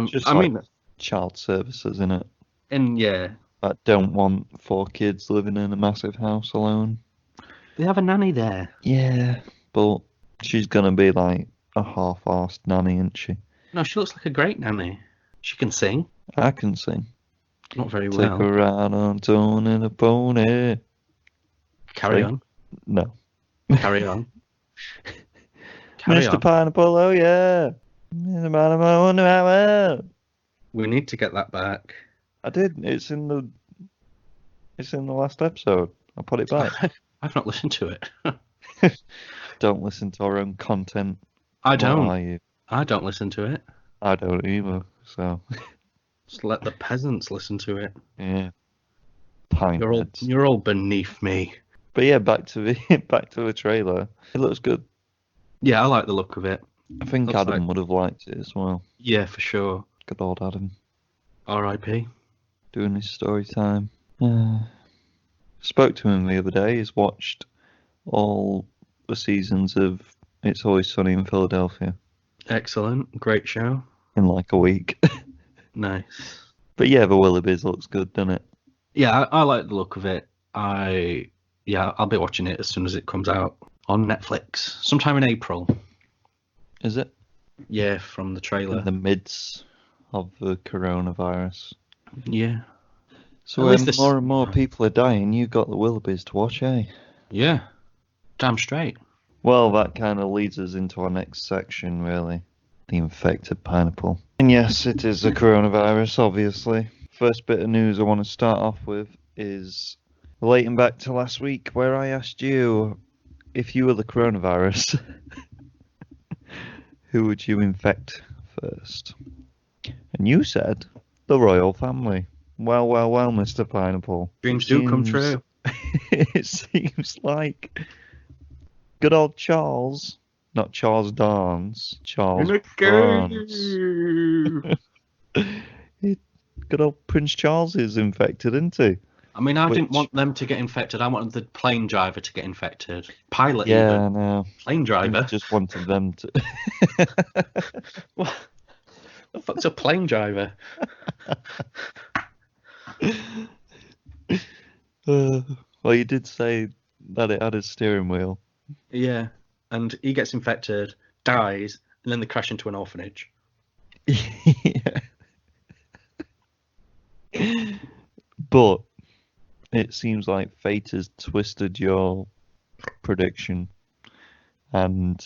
Just I like mean, child services, innit? and yeah, That don't want 4 kids living in a massive house alone. they have a nanny there. Yeah, but she's gonna be like a half-arsed nanny, isn't she? No, she looks like a great nanny. She can sing, I can sing. not very Take well. a ride on Tony the Pony. Carry Sing? on, No. carry on. Carry Mr. on. Pineapple, oh yeah. Mr. Pineapple, I wonder how well. We need to get that back. I did. It's in the last episode. I put it back. I've not listened to it. Don't listen to our own content. I What don't. are you? I don't listen to it. I don't either. So Just let the peasants listen to it. yeah. Pineheads. You're all beneath me. But yeah, back to the trailer. It looks good. Yeah, I like the look of it. I think Looks Adam like- would have liked it as well. Yeah, for sure. Good old Adam. R.I.P. Doing his story time. Spoke to him the other day. He's watched all couple of seasons of It's Always Sunny in Philadelphia Excellent. Great show. in like a week. Nice. But yeah, the Willoughbys looks good, doesn't it? Yeah, I like the look of it. I'll be watching it as soon as it comes out on Netflix, sometime in April. Is it? Yeah, from the trailer. In the midst of the coronavirus. Yeah. So At when least this- more and more people are dying, you got the Willoughbys to watch, eh? Yeah. Damn straight. Well, that kind of leads us into our next section, really. The infected pineapple. And yes, it is the coronavirus, obviously. First bit of news I want to start off with is relating back to last week, where I asked you if you were the coronavirus, who would you infect first? And you said the royal family. Well, Mr. Pineapple. Dreams do come true. It seems like good old Charles, not Charles Dance, Charles Bronze. Good old Prince Charles is infected, isn't he? I mean, I didn't Which- want them to get infected. I wanted the plane driver to get infected. Pilot, Yeah, even. no. Plane driver. Just wanted them to. What the fuck's a plane driver? Well, you did say that it had a steering wheel. Yeah. And he gets infected, dies, and then they crash into an orphanage. Yeah. But it seems like fate has twisted your prediction and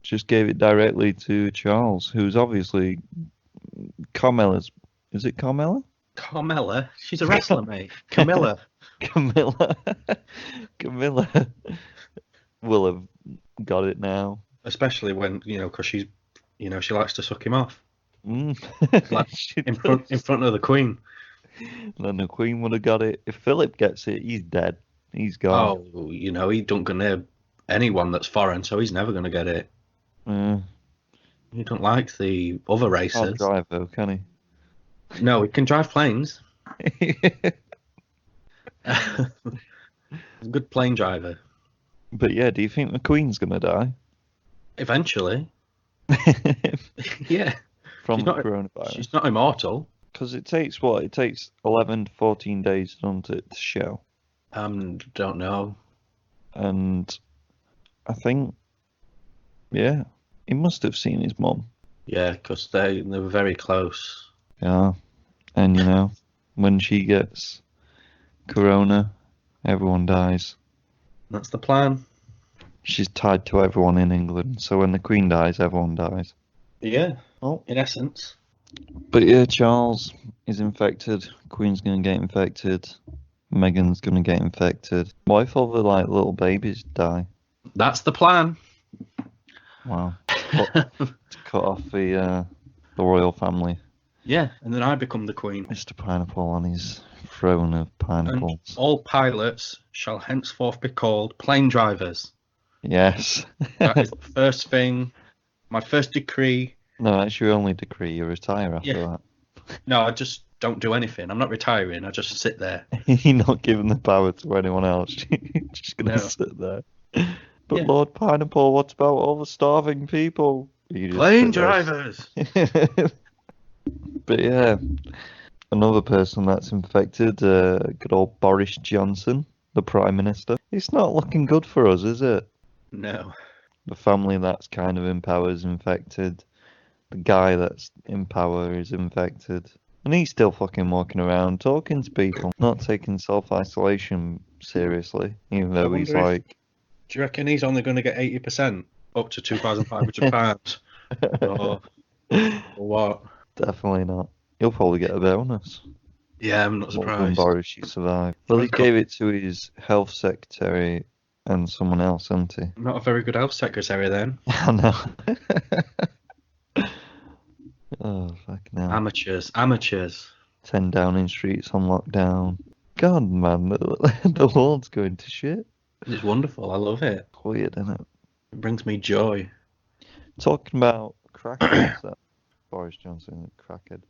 just gave it directly to Charles, who's obviously Carmella's. Is it Carmella? Carmella? She's a wrestler, mate. Camilla. Camilla. Camilla will have got it now. Especially when, because she's, she likes to suck him off. Like, She in front of the Queen. Then the Queen would have got it. If Philip gets it, he's dead. He's gone. Oh, he don't go near anyone that's foreign, so he's never going to get it. He don't like the other Can't races. drive though, can No, he can drive planes. he? He's a good plane driver. But yeah, do you think the Queen's gonna die Eventually. Yeah. from She's the not- coronavirus? She's not immortal. Because it takes what? It takes 11 to 14 days, doesn't it, to show? Don't know. And I think, yeah, he must have seen his mum. Yeah, because they were very close. Yeah, and when she gets corona, everyone dies. That's the plan. She's tied to everyone in England, so when the Queen dies, everyone dies. Yeah. Oh. In essence. But yeah, Charles is infected. Queen's gonna get infected. Meghan's gonna get infected. What if all the little babies die? That's the plan. Wow. To cut off the royal family. Yeah, and then I become the Queen. Mr. Pineapple on his throne of And pineapples. all pilots shall henceforth be called plane drivers. Yes. That is the first thing. My first decree. No, that's your only decree. You retire after Yeah. No, I just don't do anything. I'm not retiring. I just sit there. that. You're not giving the power to anyone else. You're just gonna No. sit there. But Yeah. Lord Pineapple, what about all the starving people? You just Plane sit there. drivers. But yeah, another person that's infected, good old Boris Johnson, the Prime Minister. It's not looking good for us, is it? No. The family that's kind of in power is infected. The guy that's in power is infected. And he's still fucking walking around talking to people, not taking self-isolation seriously, even though he's wonder if- like... Do you reckon he's only going to get 80%? Up to £2,500? or what? Definitely not. He'll probably get a bonus. Yeah, I'm not When surprised. Boris, you survive. Well, he I've got- gave it to his health secretary and someone else, hasn't he? Not a very good health secretary then. I know. Oh, fucking hell. Amateurs. 10 Downing Street's on lockdown. God, man, the world's going to shit. It's wonderful. I love it. Weird, isn't it? It brings me joy. Talking about crackheads, Boris Johnson, crackhead.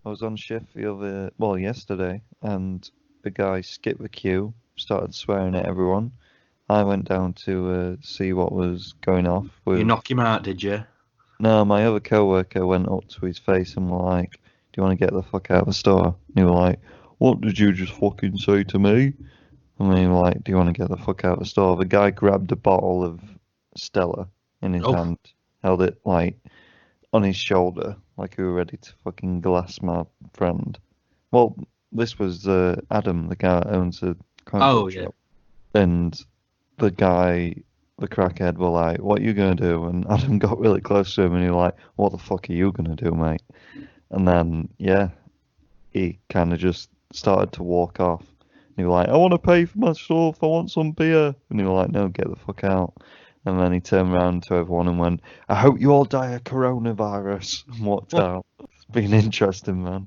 I was on shift yesterday, and the guy skipped the queue, started swearing at everyone, I went down to see what was going off with. You knock him out, did you? No, my other coworker went up to his face and were like, "Do you want to get the fuck out of the store?" And he was like, "What did you just fucking say to me?" And they were like, "Do you want to get the fuck out of the store?" The guy grabbed a bottle of Stella in his hand, held it like on his shoulder, like he was ready to fucking glass my friend. Well, this was Adam, the guy that owns a comic book shop. And the guy, the crackhead, were like, "What are you going to do?" And Adam got really close to him and he was like, "What the fuck are you going to do, mate?" And then, yeah, he kind of just started to walk off. And he was like, "I want to pay for my stuff, I want some beer." And he was like, "No, get the fuck out." And then he turned around to everyone and went, "I hope you all die of coronavirus," and walked out. It's been interesting, man.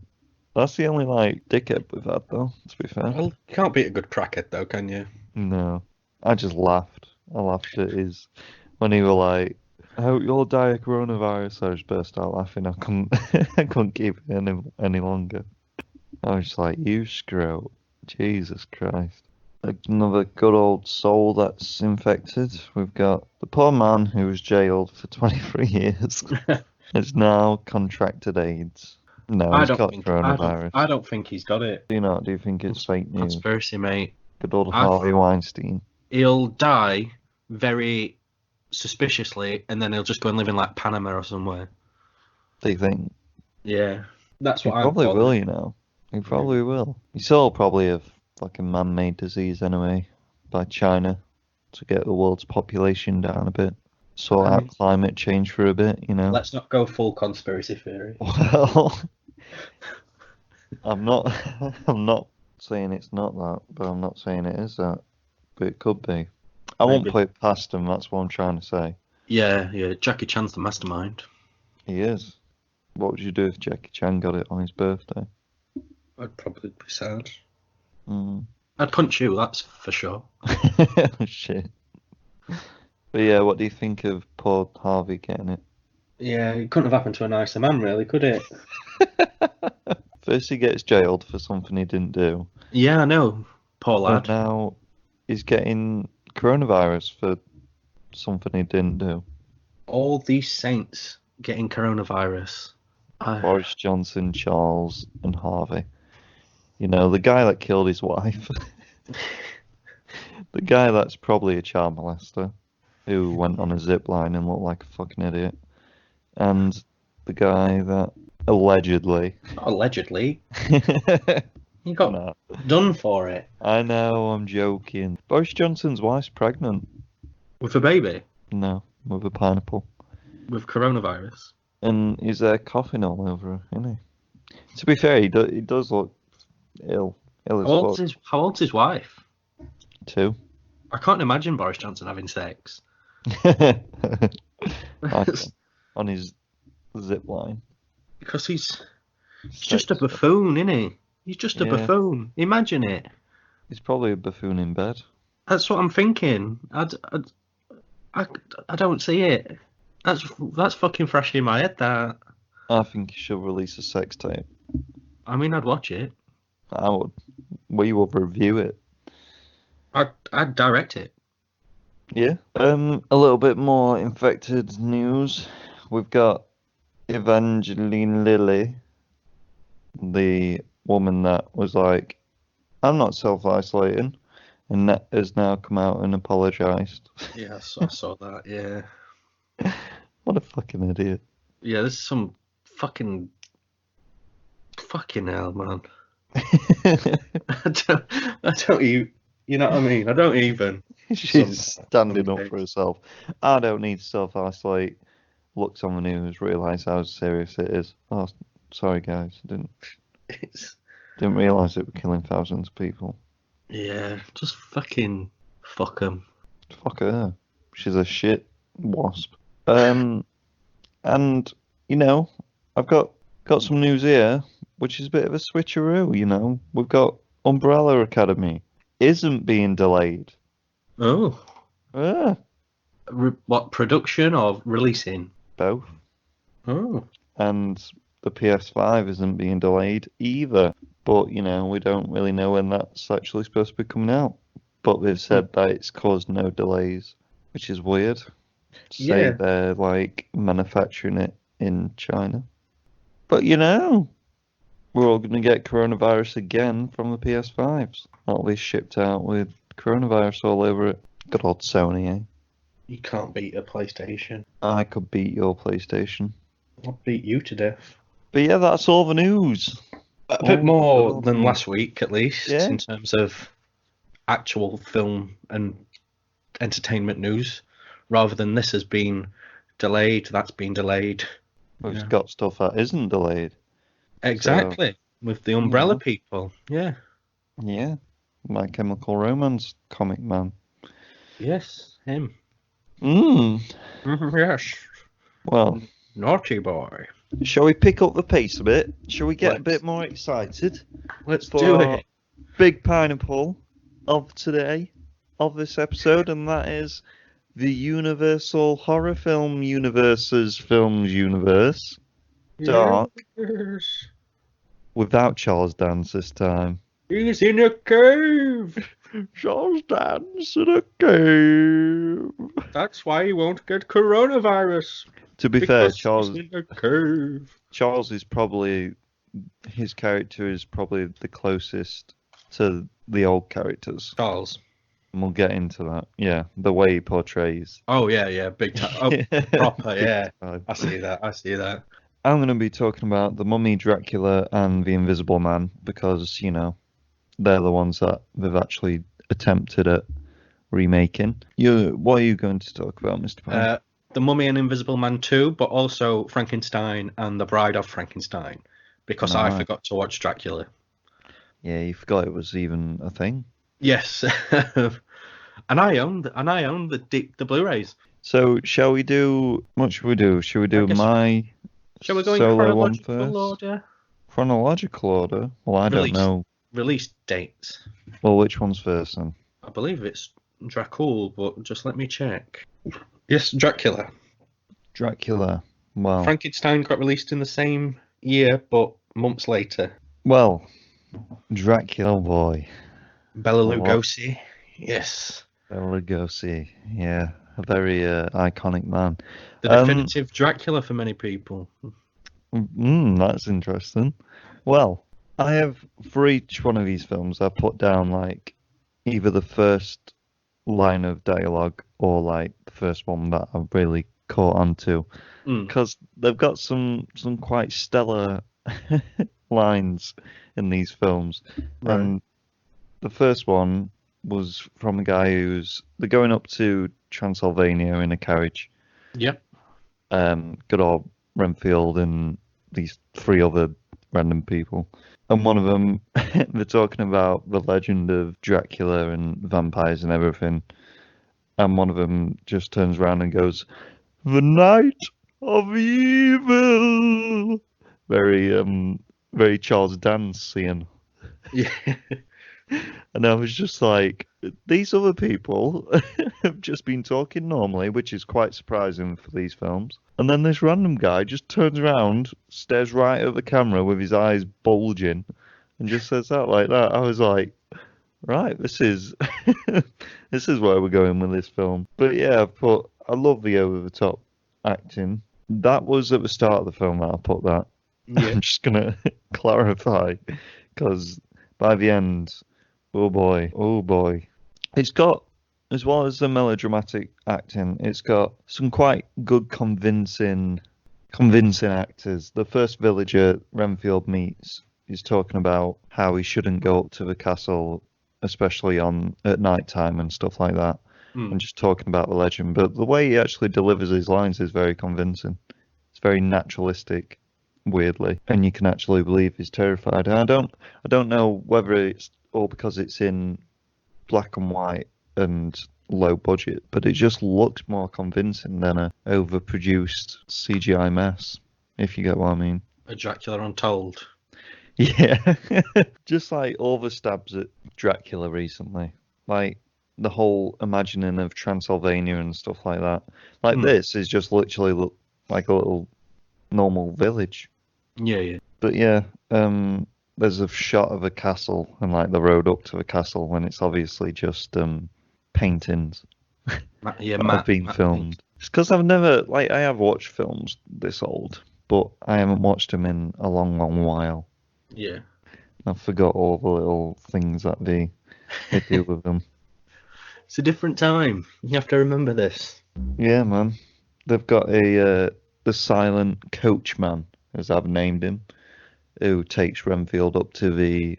That's the only, like, dickhead we've had, though, to be fair. Well, you can't beat a good crackhead, though, can you? No. I just laughed. I laughed at his... When he were like, "I hope you all die of coronavirus," I just burst out laughing. I couldn't, I couldn't keep it any longer. I was just like, "You screw. Jesus Christ." Another good old soul that's infected. We've got the poor man who was jailed for 23 years has now contracted AIDS. No, he's got coronavirus. I don't think he's got it. Do you not? Do you think it's fake news? Conspiracy, mate. Good old Harvey Weinstein. He'll die very suspiciously, and then he'll just go and live in like Panama or somewhere. Do you think? Yeah, that's He what probably will, you know. He probably will. It's all probably a fucking man-made disease anyway, by China, to get the world's population down a bit. Sort out climate change for a bit, you know. Let's not go full conspiracy theory. Well, I'm not saying it's not that, but I'm not saying it is that. But it could be. I won't put it past him, that's what I'm trying to say. Yeah, Jackie Chan's the mastermind. He is. What would you do if Jackie Chan got it on his birthday? I'd probably be sad. Mm. I'd punch you, that's for sure. Shit. But yeah, what do you think of poor Harvey getting it? Yeah, it couldn't have happened to a nicer man, really, could it? First he gets jailed for something he didn't do. Yeah, I know. Poor lad. But now he's getting coronavirus for something he didn't do. All these saints getting coronavirus. Boris Johnson, Charles, and Harvey. You know, the guy that killed his wife. The guy that's probably a child molester who went on a zip line and looked like a fucking idiot. And the guy that allegedly... Allegedly? He got done for it. I know, I'm joking. Boris Johnson's wife's pregnant. With a baby? No, with a pineapple. With coronavirus? And he's there coughing all over her, isn't he? To be fair, he does look ill. Ill as fuck. How old's his wife? 2. I can't imagine Boris Johnson having sex. On his zip line. Because he's just a buffoon, isn't he? He's just a buffoon. Imagine it. He's probably a buffoon in bed. That's what I'm thinking. I don't see it. That's fucking fresh in my head, that. I think he should release a sex tape. I mean, I'd watch it. I would. We will review it. I'd direct it. Yeah. A little bit more infected news. We've got Evangeline Lilly, the woman that was like, "I'm not self-isolating," and that has now come out and apologised. Yeah, I saw that, yeah. What a fucking idiot. Yeah, this is some fucking hell, man. I don't even, you know what I mean? I don't even. She's standing up for herself. I don't need to self-isolate. Looks on the news, realise how serious it is. Oh, sorry guys, didn't realise it were killing thousands of people. Yeah, just fucking fuck them. Fuck her. She's a shit wasp. And you know, I've got some news here, which is a bit of a switcheroo. You know, we've got Umbrella Academy isn't being delayed. Oh. Yeah. What, production or releasing? Both. Oh. And the PS5 isn't being delayed either. But, you know, we don't really know when that's actually supposed to be coming out. but they've said that it's caused no delays, which is weird. Say Yeah. they're like manufacturing it in China. But you know, we're all going to get coronavirus again from the PS5s. That'll be shipped out with coronavirus all over it. Good old Sony, eh? You can't beat a PlayStation. I could beat your PlayStation. I'll beat you to death. But yeah, that's all the news. A bit Oh, more God. than last week, at least, Yeah. in terms of actual film and entertainment news, rather than this has been delayed, that's been delayed. We've Yeah. got stuff that isn't delayed. Exactly, with the Umbrella people. Yeah. Yeah. My Chemical Romance comic man. Yes, him. Yes. Well, Naughty boy. shall we pick up the pace a bit? Shall we get a Let's. bit more excited Let's for do our it. big pineapple of today, of this episode, and that is the Universal Horror Film Universe's Films Universe. Dark, Yes. without Charles Dance this time. He's in a cave. Charles Dance in a cave. That's why he won't get coronavirus. To be fair, Because Charles he's in a cave. Charles is probably, his character is probably the closest to the old characters. Charles. And we'll get into that. Yeah, the way he portrays. Oh yeah, big time. Oh, proper, yeah. time. I see that. I'm going to be talking about The Mummy, Dracula, and The Invisible Man because, you know, they're the ones that they've actually attempted at remaking. What are you going to talk about, Mr. Pine? The Mummy and Invisible Man 2, but also Frankenstein and The Bride of Frankenstein, because I Nice. forgot to watch Dracula. Yeah, you forgot it was even a thing. Yes, and I own the Blu-rays. So, shall we do? What should we do? Should we do I guess- my Shall we go in solo one chronological first? order? Chronological order? Well, I Release. don't know. Release dates. Well, which one's first then? I believe it's Dracul, but just let me check. Yes, Dracula. Dracula. Well, Frankenstein got released in the same year, but months later. well, Dracula, oh boy. Bela What? Lugosi. Yes. Bela Lugosi. Yeah, a very iconic man. The definitive Dracula for many people. That's interesting. Well, I have for each one of these films, I put down like either the first line of dialogue or like the first one that I've really caught on to, because they've got some quite stellar lines in these films. Right. And the first one was from a guy they're going up to Transylvania in a carriage. Yep. Good old Renfield and these three other random people. And one of them, they're talking about the legend of Dracula and vampires and everything. And one of them just turns around and goes, "The night of evil." Very Charles Dance scene. Yeah. And I was just like, these other people have just been talking normally, which is quite surprising for these films. And then this random guy just turns around, stares right at the camera with his eyes bulging, and just says that like that. I was like, right, this is this is where we're going with this film. But yeah, I love the over-the-top acting. That was at the start of the film that I put that. Yeah. I'm just gonna clarify, because by the end, oh boy, it's got, as well as the melodramatic acting, it's got some quite good convincing actors. The first villager Renfield meets is talking about how he shouldn't go up to the castle, especially at night time and stuff like that, and just talking about the legend. But the way he actually delivers his lines is very convincing. It's very naturalistic, weirdly, and you can actually believe he's terrified. And I don't know whether it's all because it's in black and white and low budget, but it just looks more convincing than a overproduced CGI mess, if you get what I mean. A Dracula Untold. Yeah, just like all the stabs at Dracula recently, like the whole imagining of Transylvania and stuff like that. Like this is just literally like a little normal village. Yeah. But yeah, there's a shot of a castle and like the road up to the castle when it's obviously just paintings Yeah, that have been filmed. It's because I've never like I have watched films this old, but I haven't watched them in a long, long while. Yeah. I forgot all the little things that they do with them. It's a different time. You have to remember this. Yeah, man. They've got the silent coachman, as I've named him, who takes Renfield up to the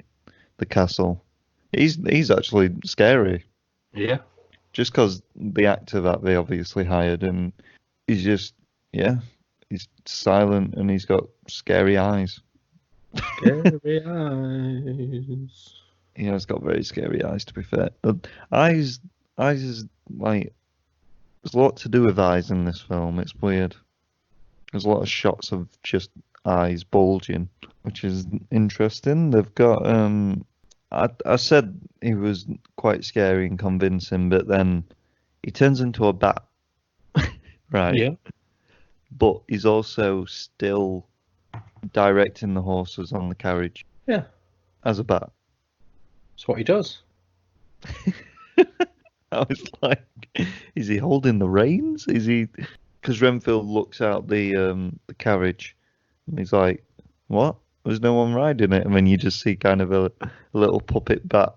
castle. He's actually scary, Yeah. just because the actor that they obviously hired, and he's just he's silent and he's got scary eyes. Scary eyes. He has got very scary eyes, to be fair. Eyes is like there's a lot to do with eyes in this film. It's weird. There's a lot of shots of just eyes bulging, which is interesting. They've got I said he was quite scary and convincing, but then he turns into a bat, right? Yeah. But he's also still directing the horses on the carriage Yeah. as a bat. That's what he does. I was like, is he holding the reins? Is he? Because Renfield looks out the carriage, and he's like, "What? There's no one riding it." And then you just see kind of a little puppet bat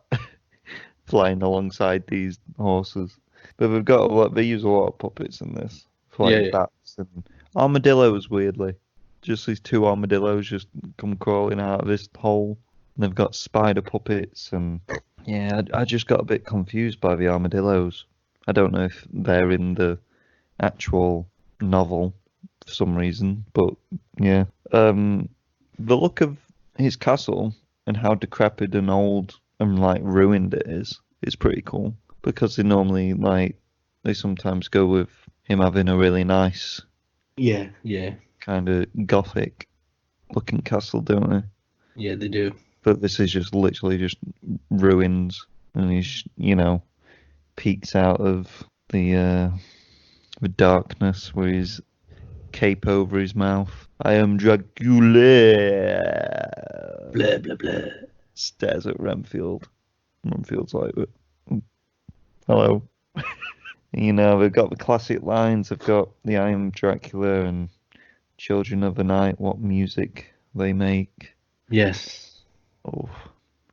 flying alongside these horses. But they've got a lot. They use a lot of puppets in this, for like bats and armadillos. Weirdly, just these two armadillos just come crawling out of this hole. And they've got spider puppets and. Yeah, I just got a bit confused by the armadillos. I don't know if they're in the actual novel for some reason, but yeah. The look of his castle and how decrepit and old and like ruined it is pretty cool. Because they sometimes go with him having a really nice Yeah. kind of gothic looking castle, don't they? Yeah, they do. But this is just literally just ruins, and he's peeks out of the darkness with his cape over his mouth. I am Dracula. Blah blah blah. Stares at Renfield. Renfield's like, hello. They've got the classic lines. They've got the I am Dracula and Children of the Night. What music they make. Yes. Oh,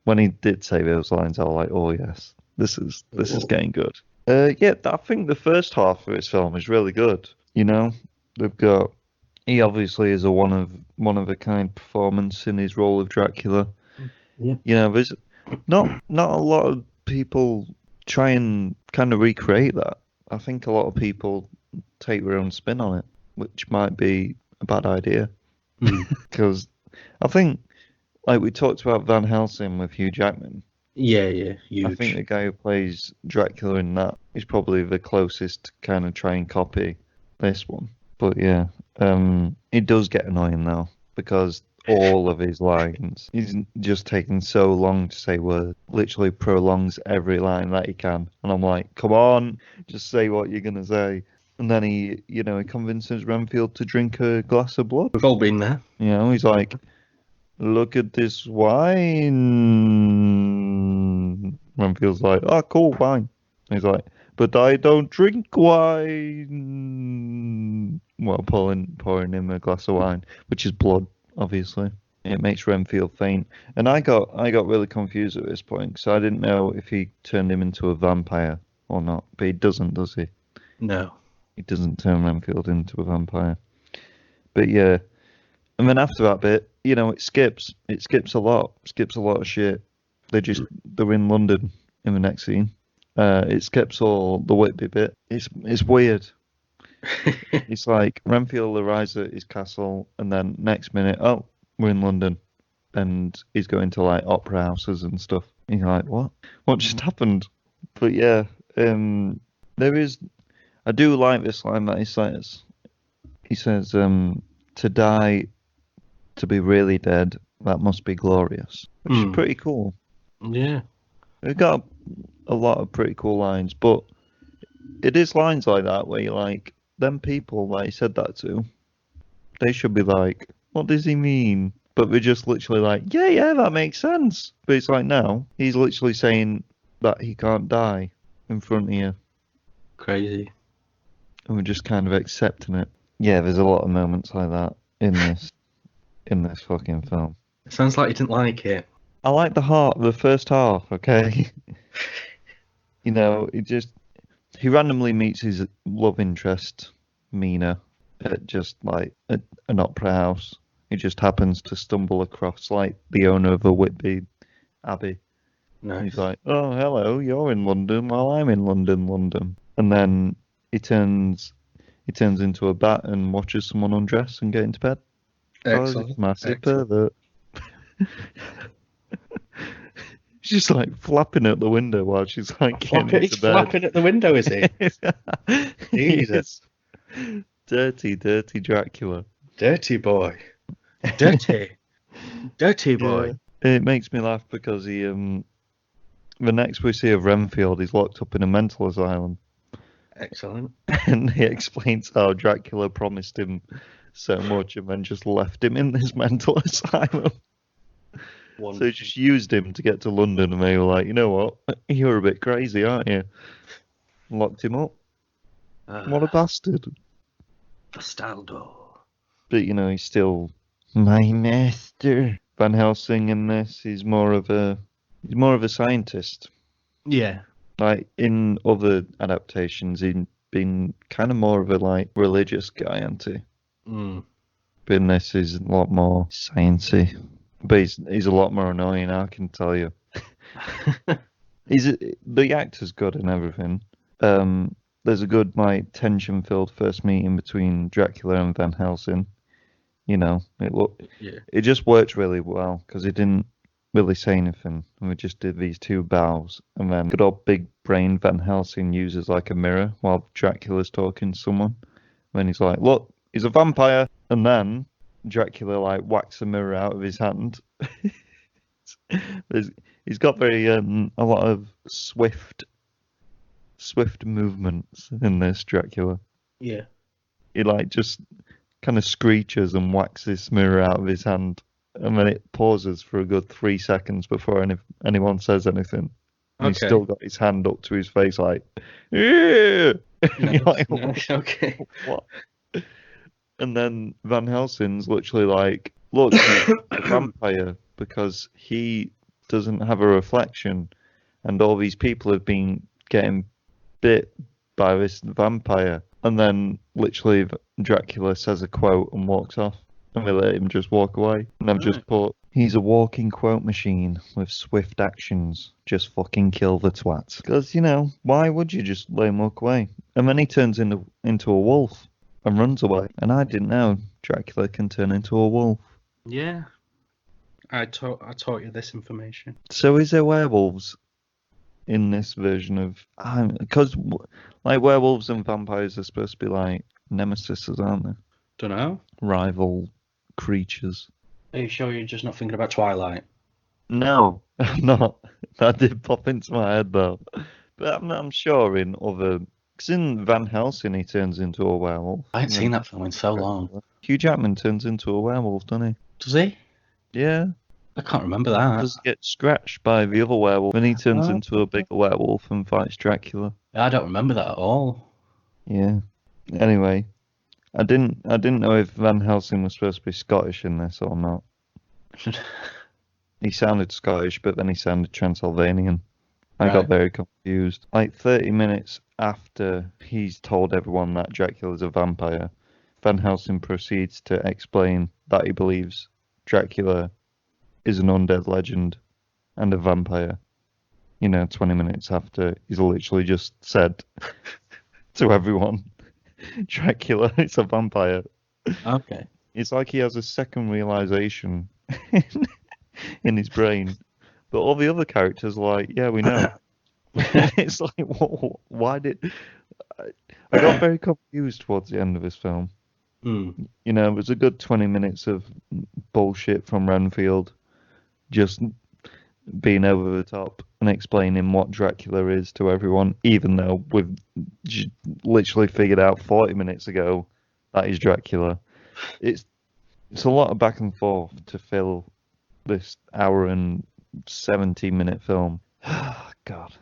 when he did say those lines, I was like, "Oh yes, this is getting good." Yeah, I think the first half of his film is really good. They've got he obviously is a one of a kind performance in his role of Dracula. Yeah. There's not a lot of people try and kind of recreate that. I think a lot of people take their own spin on it, which might be a bad idea because I think. Like we talked about Van Helsing with Hugh Jackman. Yeah, huge. I think the guy who plays Dracula in that is probably the closest to kind of try and copy this one. But yeah, it does get annoying though because all of his lines, he's just taking so long to say words. Literally prolongs every line that he can, and I'm like, come on, just say what you're gonna say. And then he convinces Renfield to drink a glass of blood. We've all been there. He's like. Look at this wine. Renfield's like, oh, cool, wine. He's like, but I don't drink wine. Well, pouring him a glass of wine, which is blood, obviously. It makes Renfield faint. And I got really confused at this point because I didn't know if he turned him into a vampire or not. But he doesn't, does he? No. He doesn't turn Renfield into a vampire. But yeah. And then after that bit, it skips. It skips a lot. Skips a lot of shit. They're in London in the next scene. It skips all the Whitby bit. It's weird. It's like Renfield arrives at his castle, and then next minute, oh, we're in London, and he's going to like opera houses and stuff. And you're like, what? What just happened? But yeah, there is. I do like this line that he says. He says, "To die." To be really dead, that must be glorious. Which is pretty cool. Yeah. We've got a lot of pretty cool lines, but it is lines like that where you're like, them people that he said that to, they should be like, what does he mean? But we're just literally like, yeah, that makes sense. But it's like, no, he's literally saying that he can't die in front of you. Crazy. And we're just kind of accepting it. Yeah, there's a lot of moments like that in this fucking film. It sounds like you didn't like it. I like the first half, okay? You know, he randomly meets his love interest, Mina, at just like an opera house. He just happens to stumble across like the owner of a Whitby Abbey. Nice. He's like, "Oh, hello, you're in London while I'm in London." And then he turns into a bat and watches someone undress and get into bed. Excellent. Oh, massive Excellent. pervert. She's just like flapping at the window while she's like getting He's into bed. flapping at the window, is he? Jesus. Dirty Dracula. Dirty boy. Dirty boy. Yeah. It makes me laugh because the next we see of Renfield, he's locked up in a mental asylum. Excellent. And he explains how Dracula promised him so much and then just left him in this mental asylum. So he just used him to get to London, and they were like, you know what, you're a bit crazy, aren't you? Locked him up. What a bastard. Bastardo. But, you know, he's still my master. Van Helsing in this, he's more of a scientist. Yeah. Like, in other adaptations, he'd been kind of more of a, like, religious guy, hasn't he? Mm. But in this, he's a lot more sciencey. But he's a lot more annoying, I can tell you. The actor's good and everything. There's a good, like, tension-filled first meeting between Dracula and Van Helsing. You know, it just worked really well because he didn't really say anything, and we just did these two bows, and then good old big brain Van Helsing uses like a mirror while Dracula's talking to someone. Then he's like, "Look, he's a vampire," and then Dracula like whacks the mirror out of his hand. He's got very a lot of swift movements in this Dracula. Yeah. He like just kind of screeches and whacks this mirror out of his hand, and then it pauses for a good 3 seconds before anyone says anything. And he's still got his hand up to his face like, yeah. Nice. Okay. What? And then Van Helsing's literally like, look, he's a vampire because he doesn't have a reflection, and all these people have been getting bit by this vampire. And then literally Dracula says a quote and walks off, and they let him just walk away. And I've just put, he's a walking quote machine with swift actions. Just fucking kill the twat. Because, you know, why would you just let him walk away? And then he turns into a wolf and runs away. And I didn't know Dracula can turn into a wolf. Yeah. I taught you this information. So is there werewolves in this version of... Because, like, werewolves and vampires are supposed to be, like, nemesis, aren't they? Dunno. Rival creatures. Are you sure you're just not thinking about Twilight? No, I'm not. That did pop into my head, though. But I'm sure in other... Because in Van Helsing, he turns into a werewolf. I haven't seen that film in so long. Hugh Jackman turns into a werewolf, doesn't he? Does he? Yeah. I can't remember that. Does he get scratched by the other werewolf when he turns into a bigger werewolf and fights Dracula? I don't remember that at all. Yeah. Anyway, I didn't know if Van Helsing was supposed to be Scottish in this or not. He sounded Scottish, but then he sounded Transylvanian. I got very confused. Like 30 minutes after he's told everyone that Dracula's a vampire, Van Helsing proceeds to explain that he believes Dracula is an undead legend and a vampire. You know, 20 minutes after he's literally just said to everyone, Dracula is a vampire. Okay. It's like he has a second realization in his brain. But all the other characters are like, yeah, we know. It's like, why did... I got very confused towards the end of this film. Mm. You know, it was a good 20 minutes of bullshit from Renfield, just being over the top and explaining what Dracula is to everyone, even though we've literally figured out 40 minutes ago that he's Dracula. It's a lot of back and forth to fill this hour and 17-minute film. God.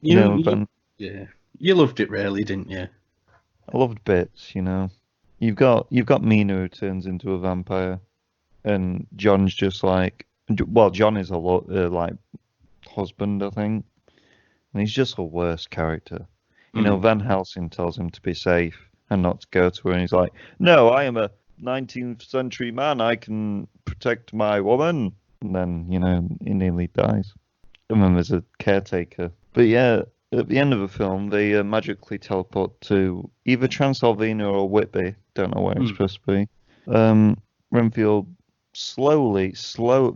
You know, Yeah, you loved it, really, didn't you? I loved bits. You've got Mina who turns into a vampire, and John's just like, well, John is a lot like husband, I think, and he's just the worst character. Van Helsing tells him to be safe and not to go to her, and he's like, "No, I am a 19th century man. I can protect my woman." And then, he nearly dies. And then there's a caretaker. But yeah, at the end of the film, they magically teleport to either Transylvania or Whitby. Don't know where it's supposed to be. Renfield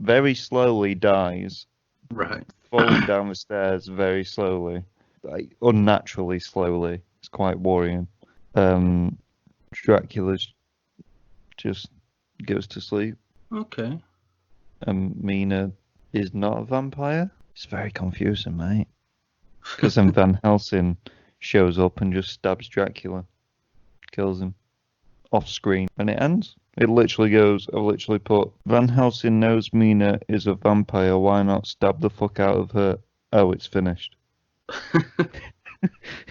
very slowly dies. Right. Falling down the stairs very slowly. Like, unnaturally slowly. It's quite worrying. Dracula just goes to sleep. Okay. And Mina is not a vampire. It's very confusing, mate. Because then Van Helsing shows up and just stabs Dracula. Kills him. Off screen. And it ends. It literally goes, I've literally put, Van Helsing knows Mina is a vampire, why not stab the fuck out of her? Oh, it's finished.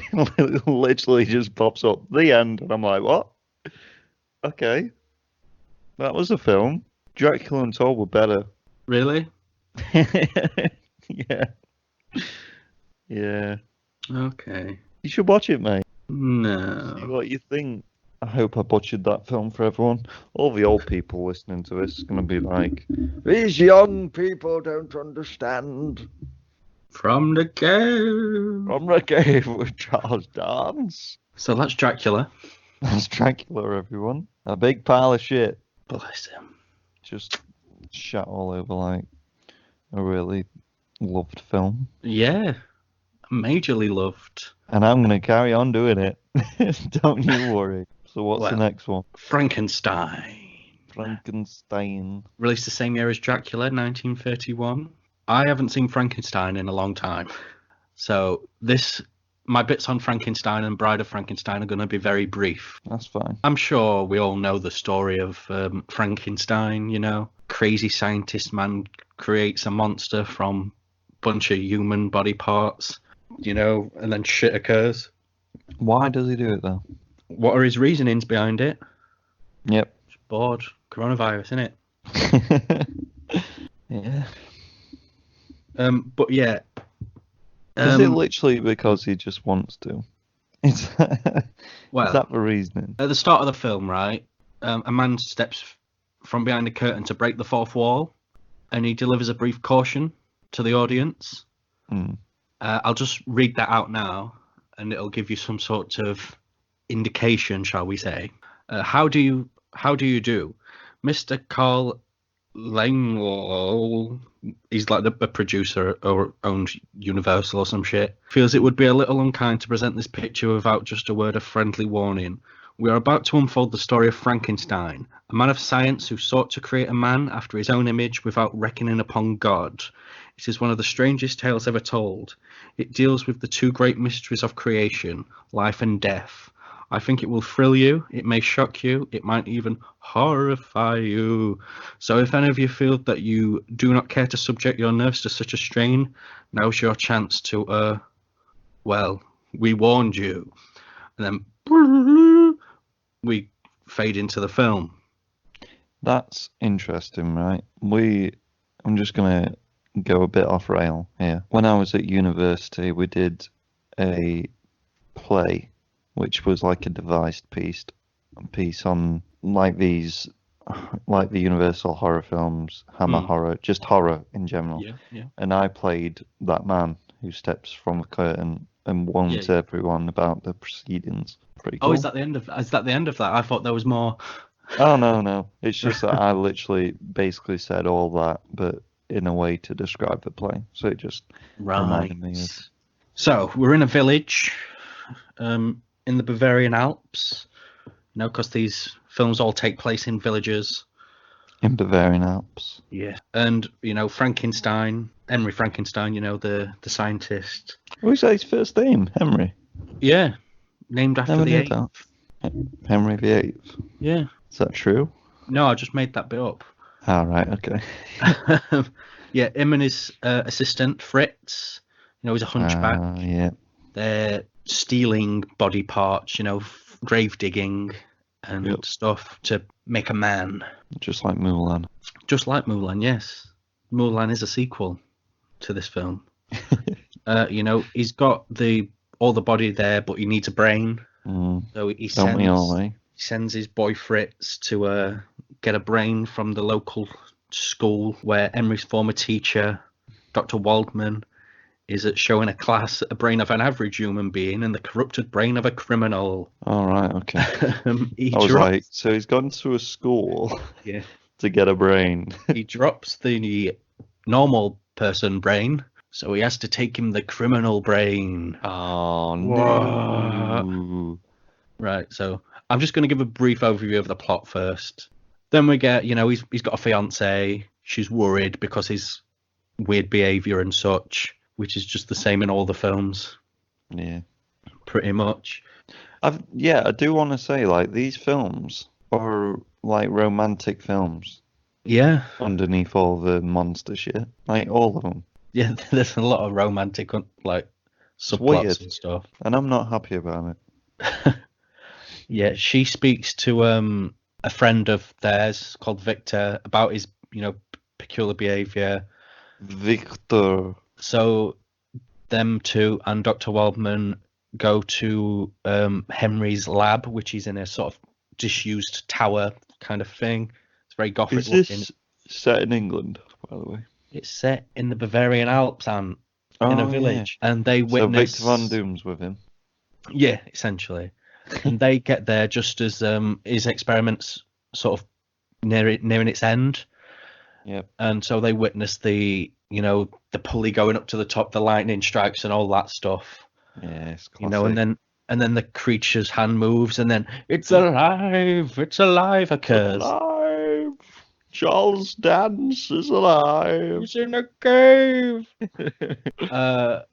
It literally just pops up. The end. And I'm like, what? Okay. That was a film. Dracula Untold were better. Really? Yeah. Yeah. Okay. You should watch it, mate. No. See what you think. I hope I butchered that film for everyone. All the old people listening to this is going to be like, these young people don't understand. From the cave. From the cave with Charles Dance. So that's Dracula. That's Dracula, everyone. A big pile of shit. Bless him. Just shat all over like a really loved film. Yeah. Majorly loved. And I'm going to carry on doing it. Don't you worry. So what's the next one? Frankenstein. Frankenstein. Released the same year as Dracula, 1931. I haven't seen Frankenstein in a long time. So my bits on Frankenstein and Bride of Frankenstein are going to be very brief. That's fine. I'm sure we all know the story of Frankenstein, Crazy scientist man creates a monster from a bunch of human body parts, and then shit occurs. Why does he do it, though? What are his reasonings behind it? Yep. Just bored. Coronavirus, innit? Yeah. But yeah. Is it literally because he just wants to? Is that the reasoning? At the start of the film, right, a man steps from behind a curtain to break the fourth wall, and he delivers a brief caution to the audience. I'll just read that out now, and it'll give you some sort of indication, shall we say. How do you do? Mr. Carl Langwall, he's like the producer or owns Universal or some shit, feels it would be a little unkind to present this picture without just a word of friendly warning. We are about to unfold the story of Frankenstein, a man of science who sought to create a man after his own image without reckoning upon God. It is one of the strangest tales ever told. It deals with the two great mysteries of creation, life and death. I think it will thrill you, it may shock you, it might even horrify you. So if any of you feel that you do not care to subject your nerves to such a strain, now's your chance to, well, we warned you. And then we fade into the film. That's interesting, right? I'm just going to go a bit off rail here. When I was at university, we did a play, which was like a devised piece on like the Universal horror films, Hammer horror, just horror in general. Yeah. And I played that man who steps from the curtain and warns everyone about the proceedings. Pretty cool. Oh, is that the end of that? I thought there was more. Oh, no. It's just that I literally basically said all that, but in a way to describe the play. So it just reminded me of... So, we're in a village in the Bavarian Alps, because these films all take place in villages. In Bavarian Alps. Yeah. And, Frankenstein, Henry Frankenstein, the scientist. What was that his first name? Henry? Yeah. Named after the 8th. Henry the 8th. Yeah. Is that true? No, I just made that bit up. All right. Okay. Yeah, him and his assistant Fritz. He's a hunchback. Yeah. They're stealing body parts. Grave digging and Yep. stuff to make a man. Just like Mulan. Just like Mulan, yes. Mulan is a sequel to this film. He's got all the body there, but he needs a brain. So he Don't we all, eh? sends his boy Fritz to get a brain from the local school where Emery's former teacher, Dr. Waldman, is showing a class a brain of an average human being and the corrupted brain of a criminal. All right. Okay. He I was drops, like, so he's gone to a school yeah, to get a brain. he drops the normal person brain, so he has to take him the criminal brain. Oh no! Right. So I'm just going to give a brief overview of the plot first. Then we get, he's got a fiance. She's worried because his weird behavior and such, which is just the same in all the films. Yeah. Pretty much. I do want to say, like, these films are like romantic films Yeah. underneath all the monster shit. Like, all of them. Yeah, there's a lot of romantic, like, weird. subplots and stuff. And I'm not happy about it. Yeah, she speaks to a friend of theirs called Victor about his, peculiar behavior. Victor. So them two and Dr. Waldman go to Henry's lab, which is in a sort of disused tower kind of thing. It's very gothic Is looking. this set in England, by the way? It's set in the Bavarian Alps and in a village, and they witness. So Victor Van Doom's with him. Yeah, essentially. And they get there just as his experiments sort of nearing its end. Yep. And so they witness the pulley going up to the top, the lightning strikes and all that stuff. Yeah, it's classic. And then the creature's hand moves, and then it's alive occurs. Alive! Charles Dance is alive. He's in a cave.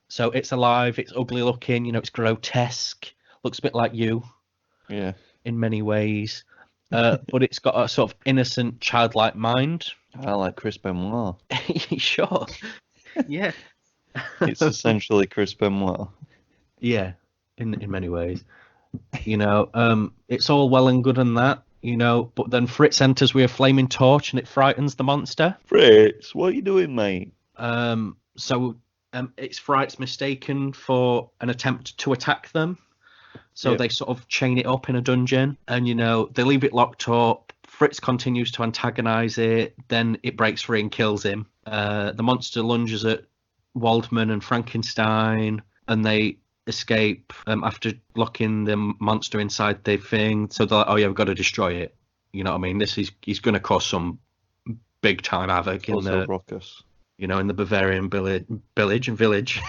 So it's alive. It's ugly looking. It's grotesque. Looks a bit like you. Yeah. In many ways. But it's got a sort of innocent, childlike mind. I like Chris Benoit. Sure. Yeah. It's essentially Chris Benoit. Yeah, in many ways. It's all well and good and that, but then Fritz enters with a flaming torch and it frightens the monster. Fritz, what are you doing, mate? So it's Fritz mistaken for an attempt to attack them. So Yep. they sort of chain it up in a dungeon and, they leave it locked up. Fritz continues to antagonize it. Then it breaks free and kills him. The monster lunges at Waldman and Frankenstein and they escape after locking the monster inside their thing. So they're like, oh yeah, we've got to destroy it. You know what I mean? He's going to cause some big time havoc in the Raucous. in the Bavarian village.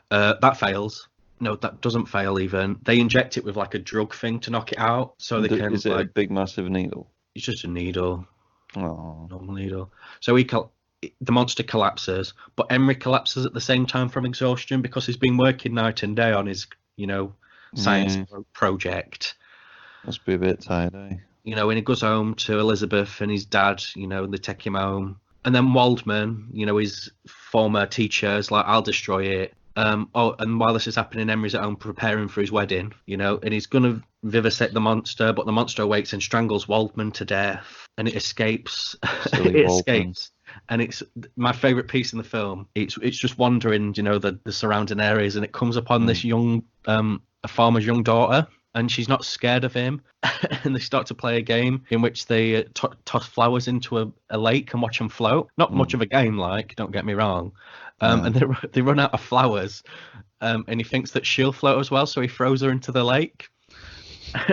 That fails. No, that doesn't fail even. They inject it with like a drug thing to knock it out, so they can. Is it a big, massive needle? It's just a needle, Oh. normal needle. So the monster collapses, but Emery collapses at the same time from exhaustion because he's been working night and day on his, science project. Must be a bit tired, eh? And he goes home to Elizabeth and his dad. They take him home, and then Waldman, his former teacher, is like, "I'll destroy it." And while this is happening, Emery's at home preparing for his wedding, and he's going to vivisect the monster, but the monster awakes and strangles Waldman to death, and it escapes. Silly It Waldman. escapes. And it's my favourite piece in the film. It's just wandering, the surrounding areas, and it comes upon this young, a farmer's young daughter, and she's not scared of him. And they start to play a game in which they toss flowers into a lake and watch them float. Not much of a game, don't get me wrong. And they run out of flowers, and he thinks that she'll float as well, so he throws her into the lake,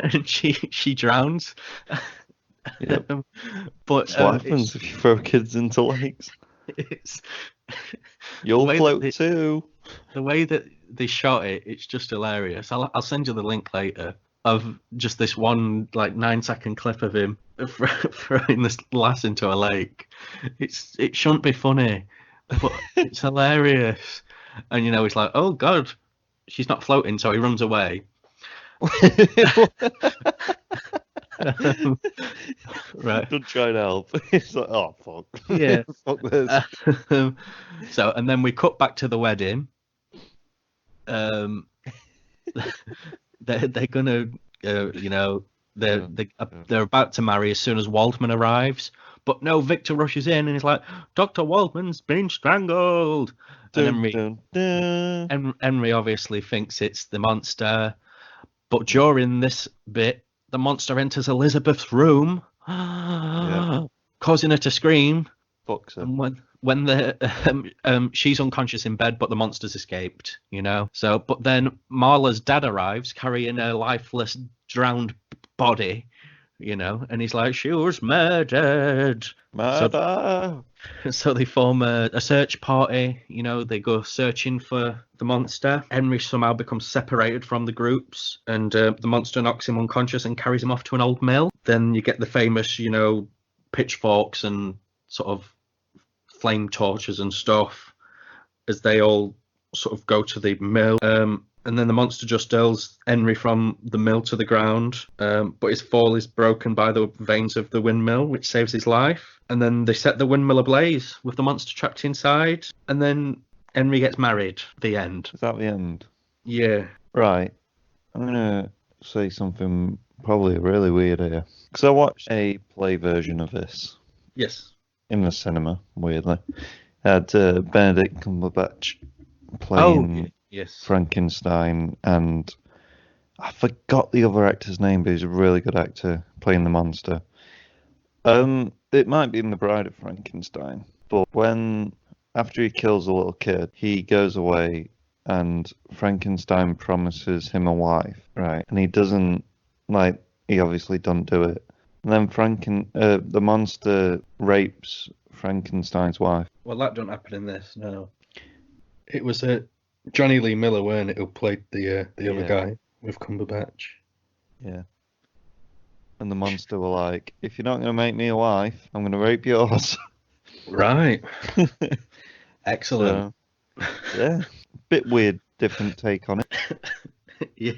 and she drowns. Yep. But That's what happens if you throw kids into lakes. it's You'll way float that too. the way that they shot it. It's just hilarious. I'll send you the link later of just this one 9-second clip of him throwing this lass into a lake. It shouldn't be funny, but it's hilarious. And he's like, oh god, she's not floating, so he runs away. Right. Don't try to help. It's like, oh, fuck. Yeah. Fuck this. So, and then we cut back to the wedding. Um, they're gonna, you know, they're about to marry as soon as Waldman arrives. But no, Victor rushes in and he's like, Dr. Waldman's been strangled. And Henry obviously thinks it's the monster. But during this bit, the monster enters Elizabeth's room, causing her to scream. Fucks her. And when she's unconscious in bed, but the monster's escaped, you know. So, but then Marla's dad arrives carrying a lifeless, drowned body, you know, and he's like, she was murdered. Murder. So they form a search party, you know, they go searching for the monster. Henry somehow becomes separated from the groups, and the monster knocks him unconscious and carries him off to an old mill. Then you get the famous, you know, pitchforks and sort of flame torches and stuff as they all sort of go to the mill. And then the monster just hurls Henry from the mill to the ground, but his fall is broken by the vanes of the windmill, which saves his life. And then they set the windmill ablaze with the monster trapped inside. And then Henry gets married. The end. Is that the end? Yeah. Right. I'm going to say something probably really weird here. Because I watched a play version of this Yes. in the cinema, weirdly. It had Benedict Cumberbatch playing yes. Frankenstein, and I forgot the other actor's name, but he's a really good actor playing the monster. It might be in The Bride of Frankenstein, but after he kills a little kid, he goes away and Frankenstein promises him a wife, right? And he doesn't, he obviously don't do it. And then the monster rapes Frankenstein's wife. Well, that don't happen in this, no. It was Johnny Lee Miller, weren't it, who played the other guy with Cumberbatch. Yeah. And the monster were like, if you're not going to make me a wife, I'm going to rape yours. Right. Excellent. So, yeah. Bit weird, different take on it. Yeah.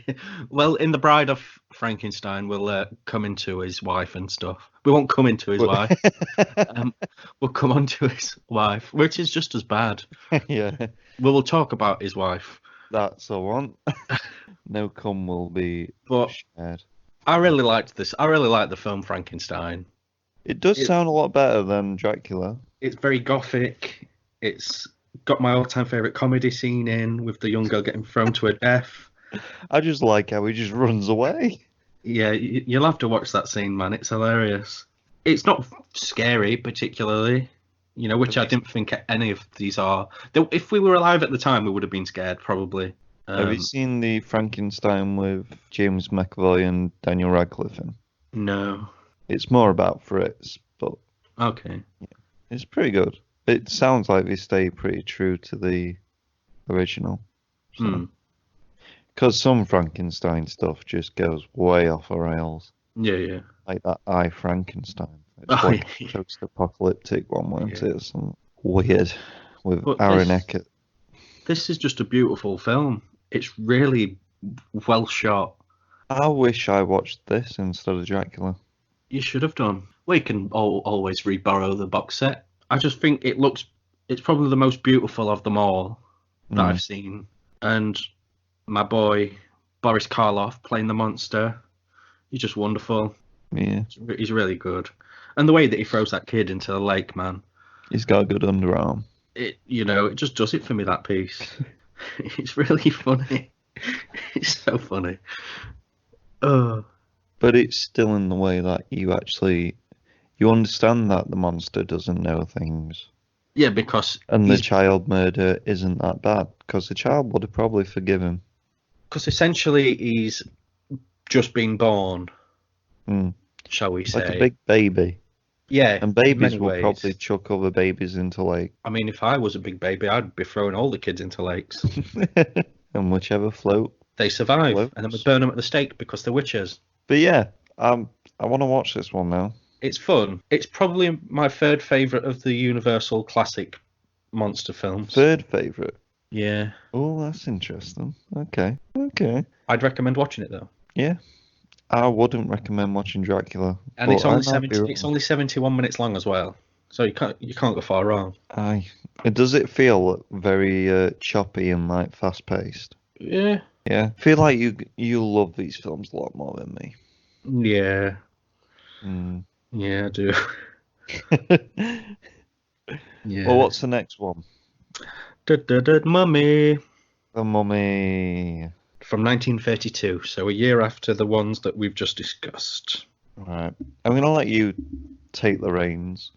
Well, in The Bride of Frankenstein, we'll come into his wife and stuff. We won't come into his wife. We'll come on to his wife, which is just as bad. Yeah. We'll talk about his wife. That's the one. No cum will be shared. I really liked this. I really like the film Frankenstein. It does sound a lot better than Dracula. It's very gothic. It's got my all-time favourite comedy scene in, with the young girl getting thrown to her death. I just like how he just runs away. Yeah, you'll have to watch that scene, man. It's hilarious. It's not scary, particularly, you know, which I didn't think any of these are. If we were alive at the time, we would have been scared, probably. Have you seen the Frankenstein with James McAvoy and Daniel Radcliffe in? No. It's more about Fritz, but okay. Yeah, it's pretty good. It sounds like they stay pretty true to the original. Because some Frankenstein stuff just goes way off the rails. Yeah. Like that I, Frankenstein. It's like a post-apocalyptic one, weren't it? Some weird with Aaron Eckhart. This is just a beautiful film. It's really well shot. I wish I watched this instead of Dracula. You should have done. We can always re-borrow the box set. I just think it's probably the most beautiful of them all that I've seen. And my boy, Boris Karloff, playing the monster, he's just wonderful. Yeah. He's really good. And the way that he throws that kid into the lake, man. He's got a good underarm. It just does it for me, that piece. It's really funny. It's so funny. But it's still in the way that you understand that the monster doesn't know things. Yeah, because... And the child murder isn't that bad, because the child would have probably forgiven him. Because essentially he's just been born, shall we say. Like a big baby. Yeah. And babies will probably chuck other babies into lake. I mean, if I was a big baby, I'd be throwing all the kids into lakes. And whichever float. They survive, floats. and then we burn them at the stake because they're witches. But yeah, I want to watch this one now. It's fun. It's probably my third favourite of the Universal classic monster films. Third favourite? Yeah. Oh, that's interesting. Okay. I'd recommend watching it, though. Yeah. I wouldn't recommend watching Dracula, And but it's I only might be 70. It's wrong. only 71 minutes long as well, so you can't go far wrong. Aye. Does it feel very choppy and like fast paced? Yeah, Yeah. I feel like you love these films a lot more than me. yeah, Mm. yeah. I do. Well, Yeah. what's the next one? Mummy The Mummy. from 1932, so a year after the ones that we've just discussed. Right. I'm gonna let you take the reins.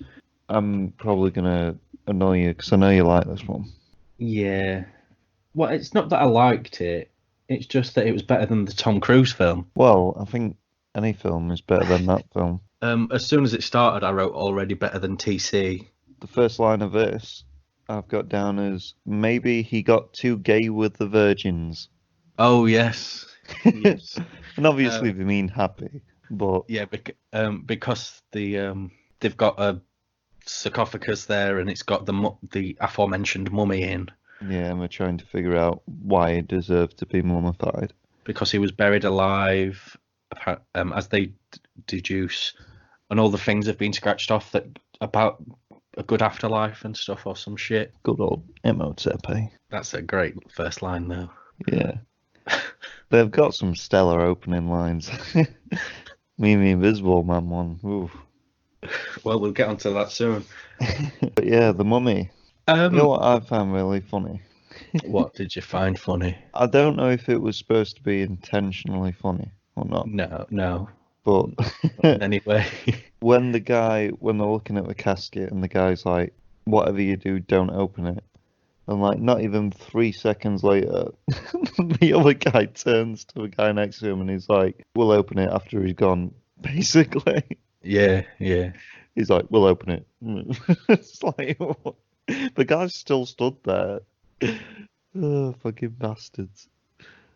I'm probably gonna annoy you because I know you like this one. Yeah. Well, it's not that I liked it. It's just that it was better than the Tom Cruise film. Well, I think any film is better than that film. As soon as it started, I wrote already better than TC. The first line of this I've got down as maybe he got too gay with the virgins. Oh yes, yes. And obviously Uh, they mean happy, but yeah, because they've got a sarcophagus there, and it's got the aforementioned mummy in yeah, and we're trying to figure out why he deserved to be mummified. because he was buried alive, as they deduce, and all the things have been scratched off that about a good afterlife and stuff or some shit. Good old Imhotep. That's a great first line though. Yeah. They've got some stellar opening lines. Me and the Invisible Man one. Ooh. Well, we'll get onto that soon. But yeah, the mummy. You know Um, what I found really funny? what did you find funny? I don't know if it was supposed to be intentionally funny or not, No, but in any way. when they're looking at the casket and the guy's like, whatever you do, don't open it. And like, not even 3 seconds later, the other guy turns to the guy next to him and he's like, we'll open it after he's gone, basically. Yeah. He's like, we'll open it. It's like, what? The guy's still stood there. Oh, fucking bastards.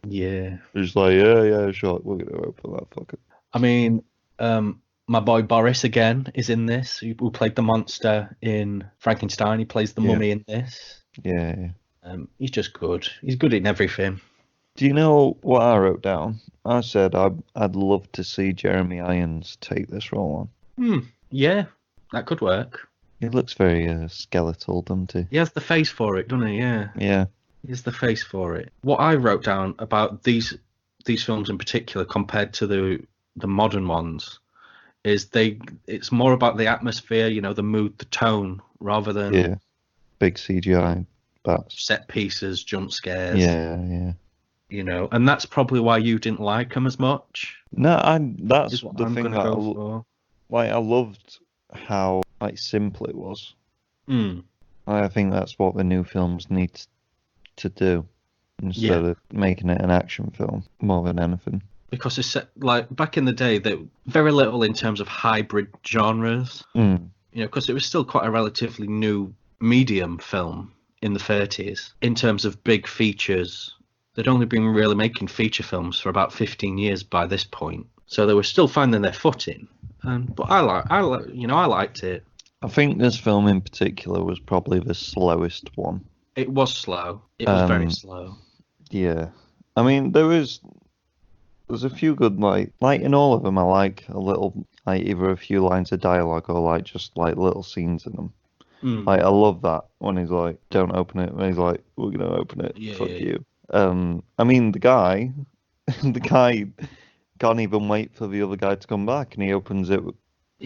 Yeah. He's like, yeah, sure, we're gonna open that fucker. I mean, my boy Boris again is in this. Who played the monster in Frankenstein. He plays the Yeah. mummy in this. Yeah. He's just good. He's good in everything. Do you know what I wrote down? I said I'd love to see Jeremy Irons take this role on. Yeah, that could work. He looks very skeletal, doesn't he? He has the face for it, doesn't he? Yeah. Yeah. He has the face for it. What I wrote down about these films in particular compared to the modern ones is it's more about the atmosphere, the mood, the tone, rather than Yeah. Big CGI bats. set pieces, jump scares. Yeah. And that's probably why you didn't like them as much. No, that's Is what the I'm thing gonna that go for. like I loved how like simple it was. Mm. I think that's what the new films need to do instead of making it an action film more than anything. Because it's like back in the day, there very little in terms of hybrid genres. Because it was still quite a relatively new medium film in the 30s in terms of big features. They'd only been really making feature films for about 15 years by this point, so they were still finding their footing. But I liked it. I think this film in particular was probably the slowest one. It was slow. It was very slow. Yeah. I mean, there's a few good like in all of them. I like a little like either a few lines of dialogue or like just like little scenes in them. Like I love that when he's like, "Don't open it," and he's like, "We're gonna open it." Fuck you. I mean, the guy can't even wait for the other guy to come back, and he opens it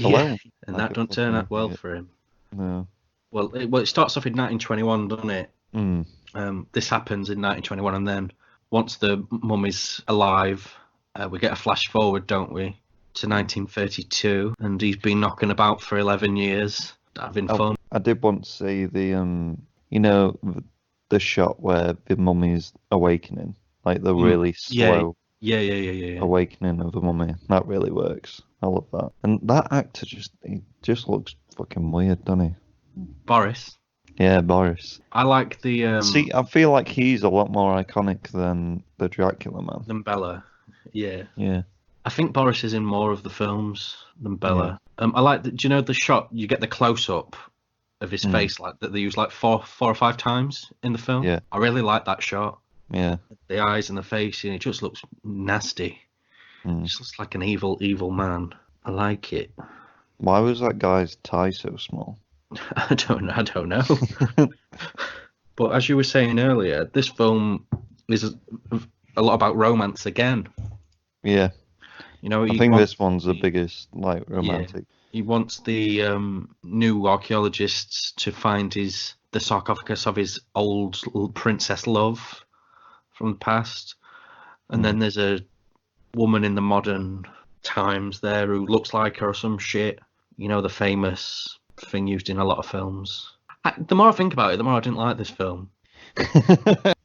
alone. And Like that don't turn out well for him. No. Well, it starts off in 1921, doesn't it? Mm. This happens in 1921, and then once the mummy's alive, we get a flash forward, don't we, to 1932, and he's been knocking about for 11 years, having fun. I did want to see the the shot where the mummy's awakening, like the really slow Yeah. awakening of the mummy. That really works. I love that. And that actor just looks fucking weird, doesn't he? Boris. Yeah, Boris. I like the See, I feel like he's a lot more iconic than the Dracula man. than Bella. Yeah. Yeah. I think Boris is in more of the films than Bella. I like do you know the shot? You get the close up of his face, like that they use like four or five times in the film. Yeah. I really like that shot. Yeah. The eyes and the face, and it just looks nasty. He's just like an evil man. I like it. Why was that guy's tie so small? I don't know. But as you were saying earlier, this film is a lot about romance again. Yeah. You know, I think this one's the biggest, like, romantic. He wants the new archaeologists to find the sarcophagus of his old princess love from the past. And then there's a woman in the modern times there who looks like her or some shit. You know, the famous thing used in a lot of films. The more I think about it, the more I didn't like this film.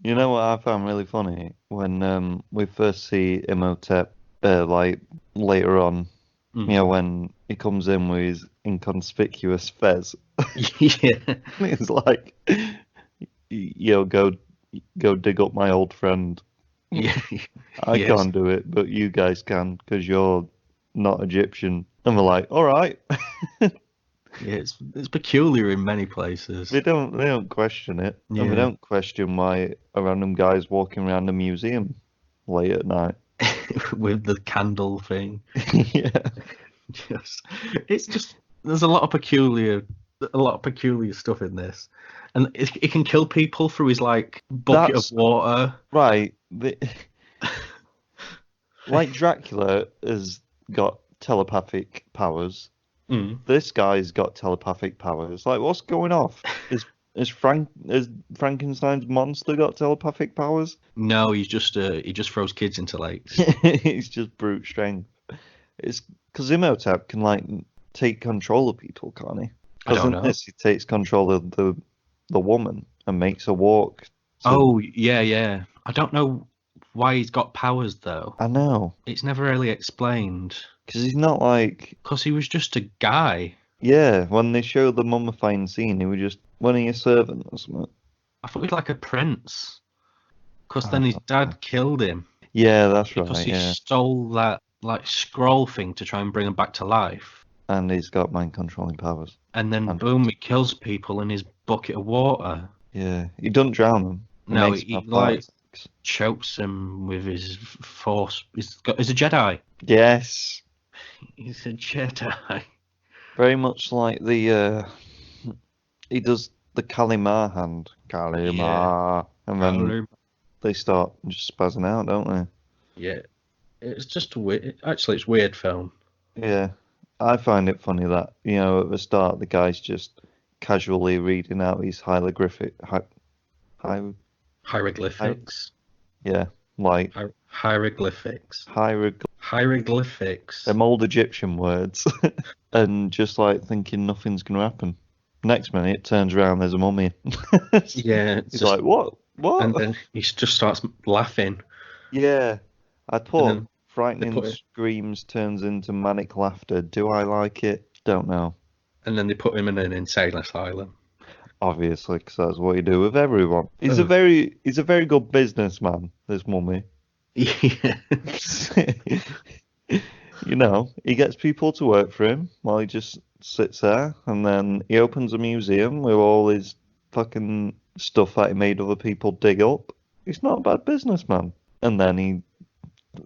You know what I found really funny? When we first see Imhotep, like, later on, you know, when he comes in with his inconspicuous fez. Yeah. It's like, yo, go dig up my old friend. Yeah. I can't do it, but you guys can, because you're not Egyptian. And we're like, all right. Yeah, it's peculiar in many places. They don't question it. Yeah. And they don't question why a random guy's walking around a museum late at night. With the candle thing. Yeah. It's just there's a lot of peculiar stuff in this. And it can kill people through his like bucket of water. Right. Like Dracula has got telepathic powers. This guy's got telepathic powers. Like, what's going off? Is Frankenstein's monster got telepathic powers? No, he just throws kids into lakes. He's just brute strength. It's because Imhotep can like take control of people, can't he? Because in this, he takes control of the woman and makes her walk. Oh yeah. I don't know why he's got powers though. I know. It's never really explained. Because he's not like. Because he was just a guy. Yeah, when they show the mummifying scene, he was just wasn't he a servant or something? I thought he was like a prince. Because then his dad killed him. Yeah, that's right. Because he stole that like scroll thing to try and bring him back to life. And he's got mind controlling powers. And then boom, he kills people in his bucket of water. Yeah, he doesn't drown them. No, he like chokes him with his force. He's a Jedi. Yes. He's a Jedi. Very much like the he does the Kalimar hand. Kalimar. And then they start just spazzing out, don't they? Yeah. It's just weird. Actually, it's a weird film. Yeah. I find it funny that, you know, at the start the guy's just casually reading out his hieroglyphics. Yeah, like hieroglyphics. Hieroglyphics. Them old Egyptian words, and just like thinking nothing's gonna happen. Next minute, it turns around, there's a mummy. Yeah, he's like, what? And then he just starts laughing. Yeah, I thought frightening screams turns into manic laughter. Do I like it? Don't know. And then they put him in an insane asylum. Obviously, because that's what you do with everyone. He's a very good businessman, this mummy. Yeah. You know, he gets people to work for him while he just sits there, and then he opens a museum with all his fucking stuff that he made other people dig up. He's not a bad businessman. And then he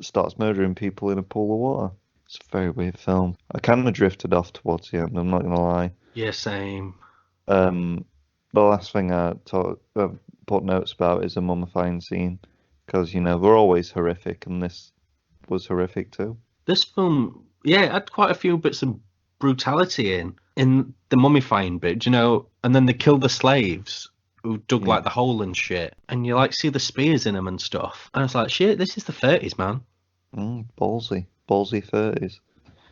starts murdering people in a pool of water. It's a very weird film. I kind of drifted off towards the end, I'm not going to lie. Yeah, same. The last thing I put notes about is the mummifying scene, because, you know, they're always horrific, and this was horrific too. This film, yeah, it had quite a few bits of brutality in the mummifying bit, you know, and then they killed the slaves who dug like the hole and shit, and you like see the spears in them and stuff, and it's like, shit, this is the 30s, man. Ballsy 30s.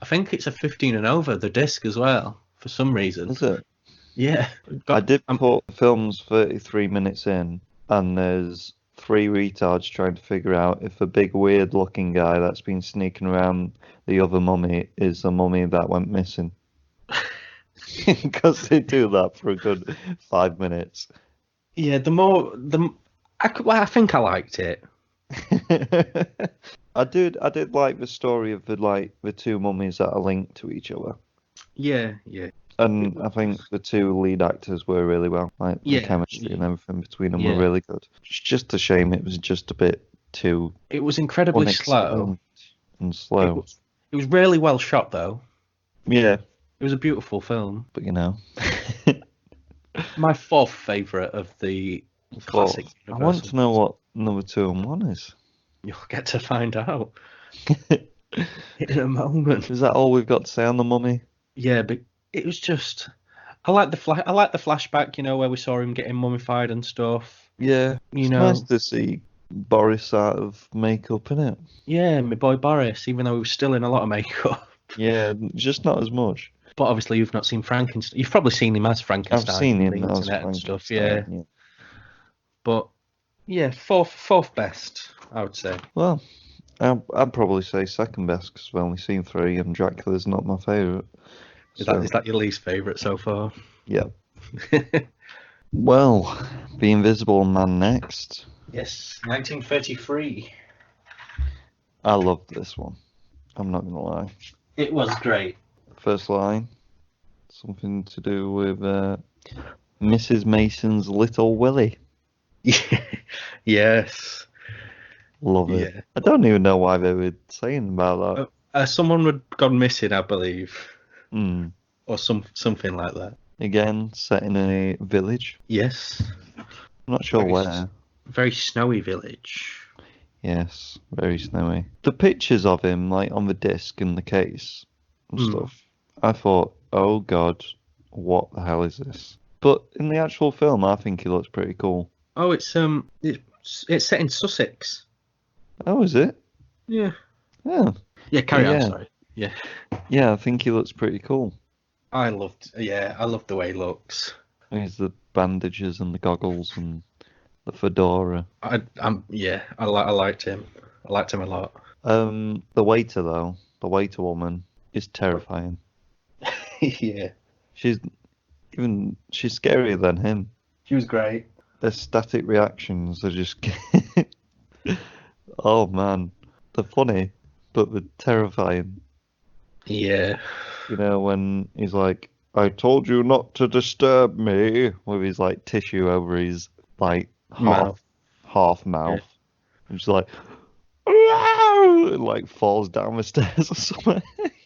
I think it's a 15 and over, the disc as well, for some reason. Is it? Yeah. I did put films 33 minutes in, and there's 3 retards trying to figure out if a big weird looking guy that's been sneaking around the other mummy is the mummy that went missing. Because they do that for a good 5 minutes. Yeah, I think I liked it. I did like the story of the 2 mummies that are linked to each other. Yeah. And I think the 2 lead actors were really well. Like the chemistry and everything between them were really good. It's just a shame it was just a bit too. It was incredibly slow. and It slow. was, it was really well shot, though. Yeah, It was a beautiful film. but you know. My fourth favourite of the classic I want Universal. to know what number 2 and 1 is. You'll get to find out in a moment. Is that all we've got to say on the Mummy? Yeah, but it was just. I like the flashback, where we saw him getting mummified and stuff. Yeah, You it's know. nice to see Boris out of makeup, innit? Yeah, my boy Boris, even though he was still in a lot of makeup. Yeah, just not as much. But obviously, you've not seen Frankenstein. You've probably seen him as Frankenstein. I've seen on him the as internet and stuff. Frankenstein, Yeah, but yeah, fourth best, I would say. Well, I'd probably say second best because I've only seen 3 and Dracula's not my favourite. Is that your least favourite so far? Yeah. Well, The Invisible Man next. Yes, 1933. I loved this one. I'm not going to lie. It was great. First line, something to do with Mrs. Mason's little Willie. Yes. Love it. Yeah. I don't even know why they were saying about that. Someone had gone missing, I believe, Mm. or something like that. Again, set in a village. Yes. I'm not sure where. Very snowy village. Yes, very snowy. The pictures of him, like on the disc in the case and stuff, I thought, oh god, what the hell is this? But in the actual film, I think he looks pretty cool. Oh, it's set in Sussex. Oh, is it? Yeah. Yeah. Yeah, carry on, Yeah. sorry. Yeah. Yeah, I think he looks pretty cool. I loved the way he looks. He's the bandages and the goggles and the fedora. I liked him. I liked him a lot. The waiter though, the waiter woman is terrifying. Yeah. She's scarier than him. She was great. Their static reactions are just oh man, they're funny, but they're terrifying. Yeah. You know, when he's like, I told you not to disturb me, with his like tissue over his like half mouth. And she's like, and like falls down the stairs or something.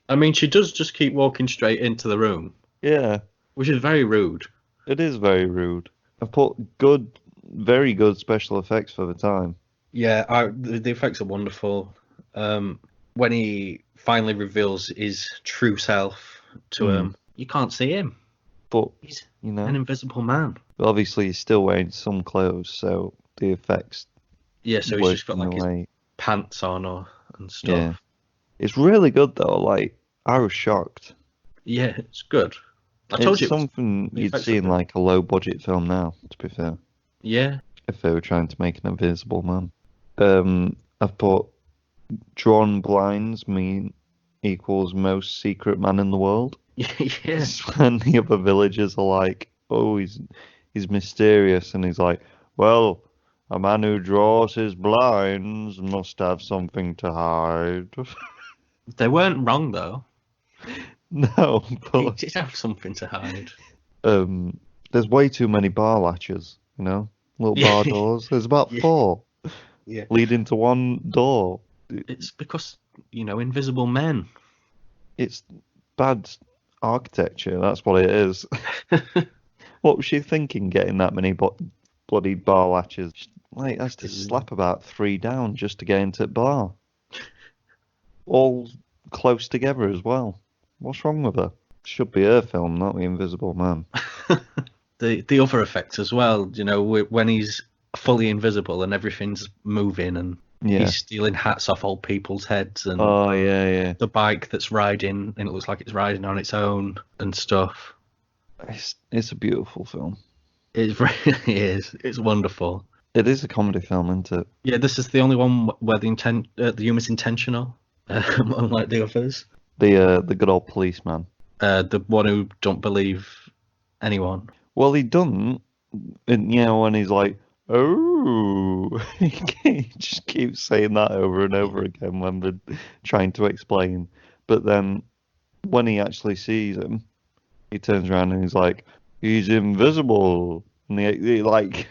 I mean, she does just keep walking straight into the room, Yeah, which is very rude. it is very rude. I've put very good special effects for the time. Yeah, the effects are wonderful. When he finally reveals his true self to him, you can't see him. But, He's you know, an invisible man. but obviously he's still wearing some clothes, so the effects Yeah, so he's work just got in like a his way. pants on and stuff. Yeah. It's really good though, like, I was shocked. Yeah, it's good. I told It's you. something the you'd effects see are in good. like a low budget film now, to be fair. Yeah. If they were trying to make an invisible man. I've put drawn blinds equals most secret man in the world. Yeah. It's when the other villagers are like, oh, he's mysterious, and he's like, well, a man who draws his blinds must have something to hide. They weren't wrong though. No, He but did have something to hide. there's way too many bar latches, you know, little bar doors. There's about Yeah. 4 Yeah. leading to one door. It's because, invisible men. It's bad architecture. That's what it is. What was she thinking, getting that many bloody bar latches? Like, has to slap about 3 down just to get into the bar. All close together as well. What's wrong with her? Should be her film, not The Invisible Man. The other effects as well, when he's fully invisible and everything's moving and Yeah. he's stealing hats off old people's heads and Oh, yeah. the bike that's riding and it looks like it's riding on its own and stuff. It's a beautiful film. It really is. It's wonderful. It is a comedy film, isn't it? Yeah, this is the only one where the humor's intentional, unlike the others. The good old policeman. The one who don't believe anyone. Well, he doesn't. And, when he's like, oh, he just keeps saying that over and over again when they're trying to explain. But then when he actually sees him, he turns around and he's like, he's invisible. And he like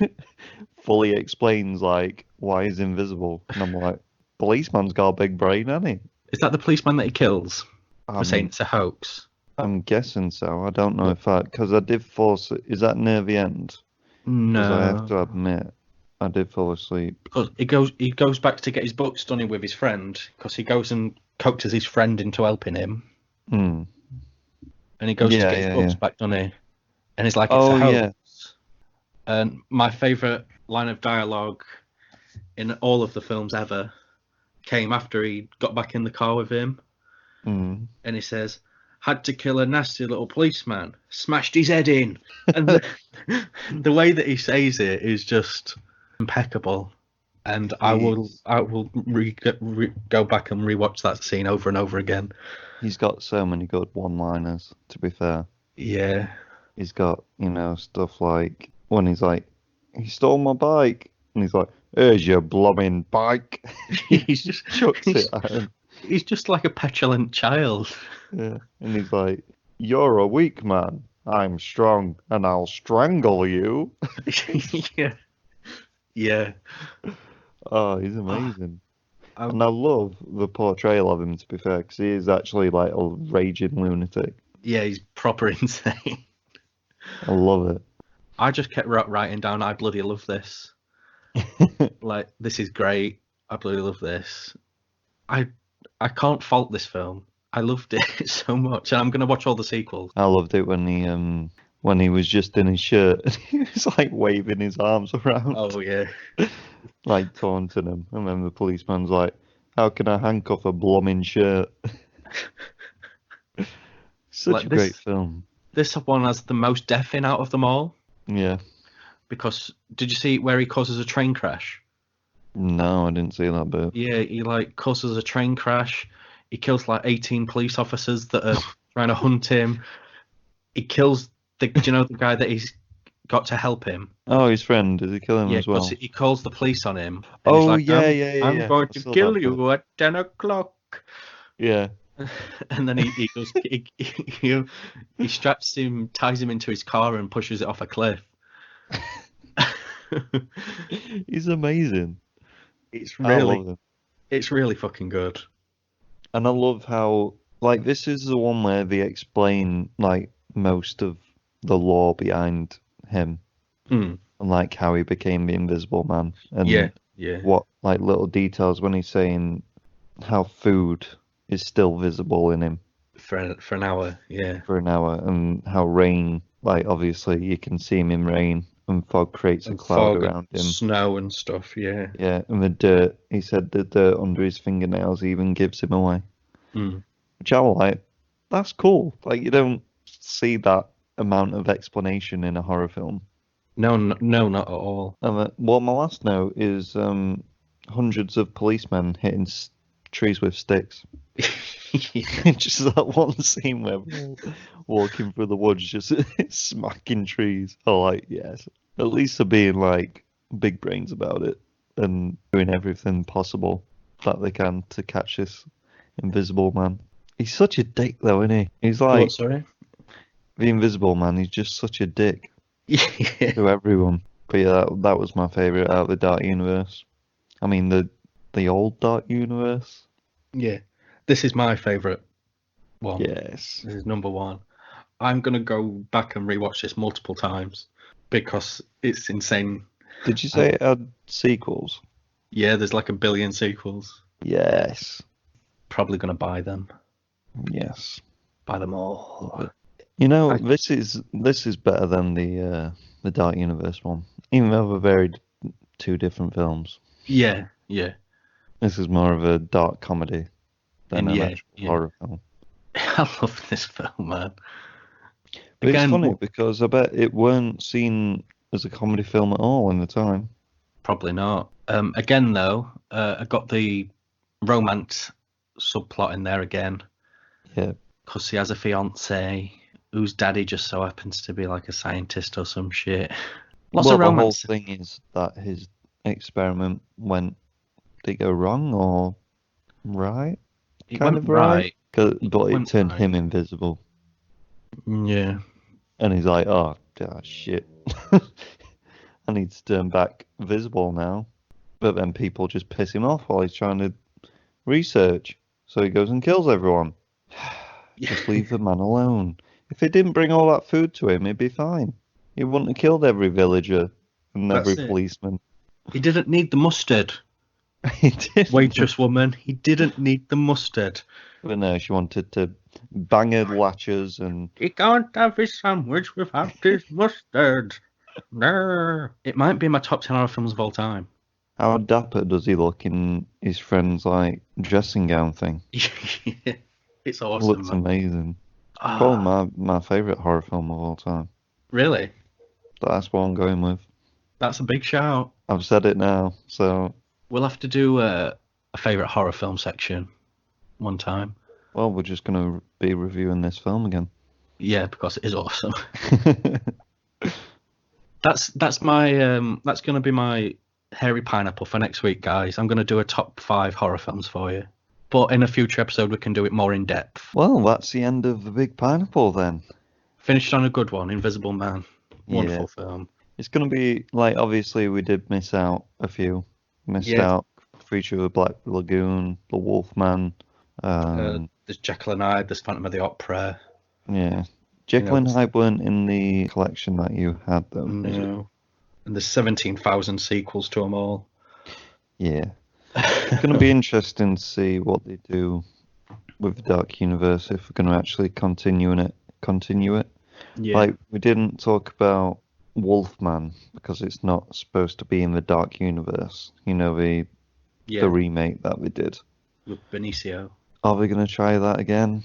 fully explains like why he's invisible. And I'm like, policeman's got a big brain, hasn't he? Is that the policeman that he kills for saying I'm, it's a hoax? I'm guessing so. I don't know if because I did fall asleep. Is that near the end? Because I have No. to admit, I did fall asleep. Because he goes back to get his books done with his friend, because he goes and coaxes his friend into helping him, Hmm. and he goes to Yeah, get his yeah, books yeah. back, doesn't he? And he's like, it's a Oh, hoax. yeah. And my favourite line of dialogue in all of the films ever came after he got back in the car with him, Hmm. and he says, "Had to kill a nasty little policeman, smashed his head in." And the way that he says it is just impeccable. And I will go back and rewatch that scene over and over again. He's got so many good one-liners, to be fair. Yeah. He's got, stuff like when he's like, he stole my bike. And he's like, here's your blooming bike. He's just Chucks it at him. he's just like a petulant child. Yeah. And he's like, you're a weak man. I'm strong and I'll strangle you. Yeah. Yeah. Oh, he's amazing. I, And I love the portrayal of him, to be fair, because he is actually like a raging lunatic. yeah, he's proper insane. I love it. I just kept writing down, I bloody love this. Like, this is great. I bloody love this. I can't fault this film. I loved it so much, and I'm gonna watch all the sequels. I loved it when he was just in his shirt and he was like waving his arms around, Oh yeah. like taunting him. And then the policeman's like, how can I handcuff a blooming shirt? Such Like a this- great film. This one has the most death in out of them all, Yeah. because did you see where he causes a train crash? No, I didn't see that bit. Yeah, he like causes a train crash. He kills like 18 police officers that are trying to hunt him. He kills do you know the guy that he's got to help him? Oh, his friend, does he kill him Yeah, as well? because he calls the police on him. And he's Oh, like, yeah, I'm, yeah, yeah, I'm yeah. going I to saw kill that you at 10 o'clock. Yeah. And then he goes, he straps him, ties him into his car, and pushes it off a cliff. He's amazing. It's I love really, him. it's really fucking good. And I love how, like, this is the one where they explain, like, most of the lore behind him Mm. and, like, how he became the Invisible Man and Yeah. what, like, little details when he's saying how food is still visible in him For an hour, yeah. for an hour and how rain, like, obviously you can see him in rain and fog creates a And cloud fog around and him. snow and stuff, yeah. Yeah, and the dirt, he said the dirt under his fingernails even gives him away. Mm. Which I was like, that's cool. Like, you don't see that amount of explanation in a horror film. No, no, not at all. And well, my last note is hundreds of policemen hitting trees with sticks. Just that one scene where we're all walking through the woods, just smacking trees. Oh, like, yes. At least they're being, like, big brains about it and doing everything possible that they can to catch this Invisible Man. He's such a dick, though, isn't he? He's like, What, sorry? the Invisible Man, he's just such a dick Yeah. to everyone. But yeah, that was my favourite out of the Dark Universe. I mean, the old Dark Universe. Yeah. This is my favourite one. Yes. This is number one. I'm going to go back and rewatch this multiple times because it's insane. Did you say it had sequels? Yeah, there's like a billion sequels. Yes. Probably going to buy them. Yes. Buy them all. You know, this is better than the Dark Universe one, even though they're very two different films. Yeah, yeah. This is more of a dark comedy than an Yeah, actual yeah. horror film. I love this film, man. But Again, it's funny because I bet it weren't seen as a comedy film at all in the time. probably not. Again, though, I got the romance subplot in there again Yeah. because he has a fiance whose daddy just so happens to be like a scientist or some shit. Lots well, of romance. the whole thing is that his experiment did it go wrong or right? It Kind went of right. right. But it went turned right. him invisible. Yeah. And he's like, oh, shit. I need to turn back visible now. But then people just piss him off while he's trying to research. So he goes and kills everyone. Just leave the man alone. If he didn't bring all that food to him, he'd be fine. He wouldn't have killed every villager and That's every it. policeman. He didn't need the mustard. He did. Waitress woman, he didn't need the mustard. But no, she wanted to bang her latches and... He can't have his sandwich without his mustard. No. It might be my top 10 horror films of all time. How dapper does he look in his friend's, like, dressing gown thing? It's It awesome. looks Man. amazing. Ah, Probably my favourite horror film of all time. really? That's what I'm going with. That's a big shout. I've said it now, so... We'll have to do a favourite horror film section one time. Well, we're just going to be reviewing this film again. Yeah, because it is awesome. That's my that's gonna be my hairy pineapple for next week, guys. I'm gonna do a top 5 horror films for you. But in a future episode we can do it more in depth. Well, that's the end of The Big Pineapple then. Finished on a good one, Invisible Man. Wonderful film. It's going to be, like, obviously we did miss out a few. Missed out Creature of the Black Lagoon, The Wolfman. There's Jekyll and Hyde, there's Phantom of the Opera. Yeah. Jekyll and Hyde weren't in the collection that you had, though. No. And there's 17,000 sequels to them all. Yeah. It's going to be interesting to see what they do with the Dark Universe, if we're going to actually continue it. Yeah. Like, we didn't talk about Wolfman because it's not supposed to be in the Dark Universe. You know, the remake that we did. With Benicio. Are we going to try that again?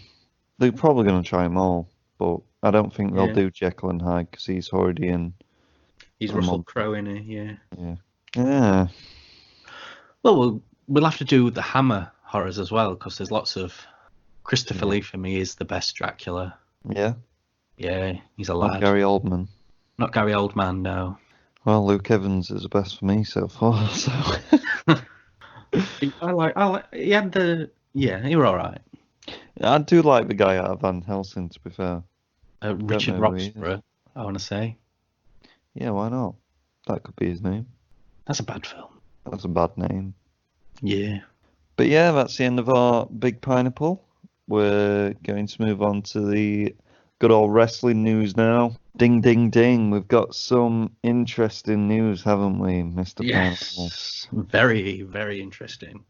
They're probably going to try them all, but I don't think they'll do Jekyll and Hyde because he's already in. He's Russell Crowe in it, yeah. Yeah. Well, we'll have to do the Hammer horrors as well because there's lots of. Christopher Lee for me is the best Dracula. Yeah. Yeah, he's a Not lad. Gary Oldman. Not Gary Oldman, no. Well, Luke Evans is the best for me so far, so. I like. He had the. Yeah, he were all right. I do like the guy out of Van Helsing, to be fair. Richard know who he is. Roxburgh, I want to say. Yeah, why not? That could be his name. That's a bad film. That's a bad name. Yeah. But yeah, that's the end of our Big Pineapple. We're going to move on to the good old wrestling news now. Ding, ding, ding. We've got some interesting news, haven't we, Mr. Pineapple? Yes. Very, very interesting.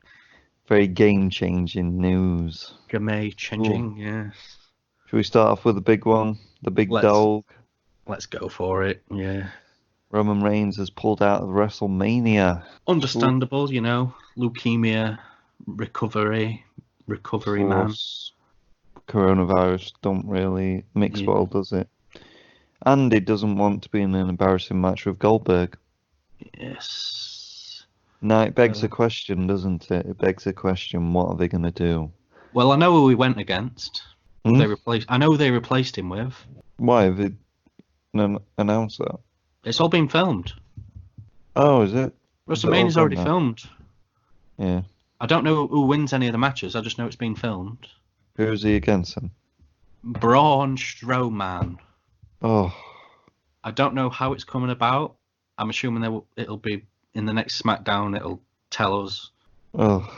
Very game-changing news. Game changing, yes. Should we start off with the big one? The big dog? Let's go for it, yeah. Roman Reigns has pulled out of WrestleMania. Understandable, you know. Leukemia, recovery man. Coronavirus don't really mix well, does it? And he doesn't want to be in an embarrassing match with Goldberg. Yes. Now it begs a question, doesn't it? It begs a question, what are they going to do? Well, I know who he went against. I know who they replaced him with. Why have they announced that? It's all been filmed. Oh, is it? WrestleMania's already filmed. Yeah. I don't know who wins any of the matches. I just know it's been filmed. Who's he against him? Braun Strowman. Oh. I don't know how it's coming about. I'm assuming it'll be in the next SmackDown. It'll tell us. Oh.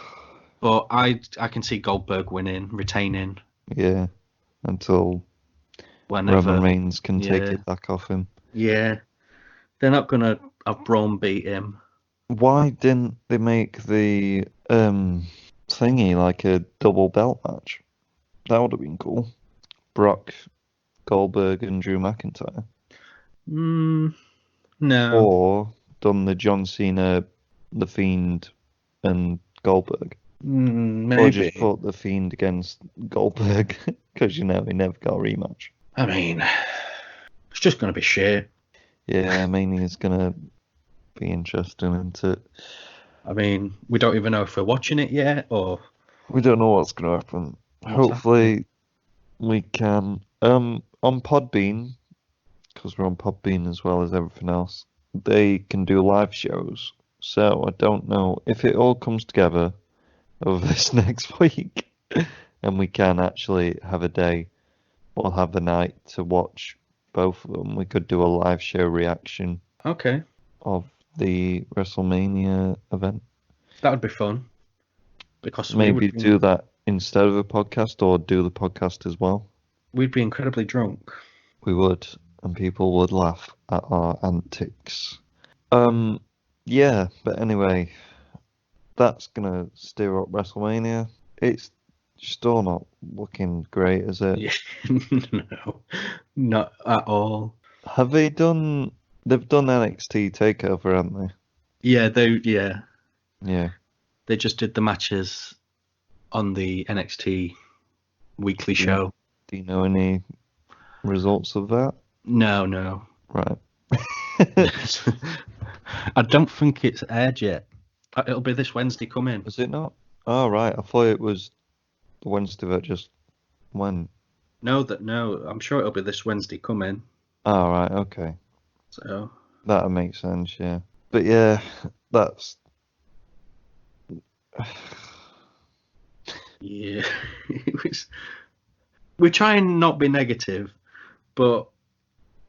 But I can see Goldberg winning, retaining. Yeah. Until Roman Reigns can take it back off him. Yeah. They're not going to have Braun beat him. Why didn't they make the thingy like a double belt match? That would have been cool. Brock, Goldberg, and Drew McIntyre. No. Or done the John Cena, The Fiend, and Goldberg. Maybe. Or just put The Fiend against Goldberg, because you know he never got a rematch. I mean, it's just going to be shit. Yeah, Mania is going to be interesting, isn't it? I mean, we don't even know if we're watching it yet, or... We don't know what's going to happen. Hopefully we can. On Podbean, because we're on Podbean as well as everything else, they can do live shows. So I don't know if it all comes together over this next week and we can actually have a day or have the night to watch both of them. We could do a live show reaction of the WrestleMania event. That would be fun. Because maybe do that instead of a podcast or do the podcast as well? We'd be incredibly drunk. We would, and people would laugh at our antics. Yeah, but anyway, that's gonna steer up WrestleMania. It's still not looking great, is it? Yeah. No, not at all. Have they done? They've done NXT Takeover, haven't they? Yeah, Yeah. they just did the matches on the NXT weekly show. Do you know any results of that? No. Right. I don't think it's aired yet. It'll be this Wednesday coming. Was it not? Oh, right. I thought it was the Wednesday that just went. No, I'm sure it'll be this Wednesday coming. Oh, right. Okay. So That makes sense, yeah. But yeah, that's. yeah, we're trying not be negative, but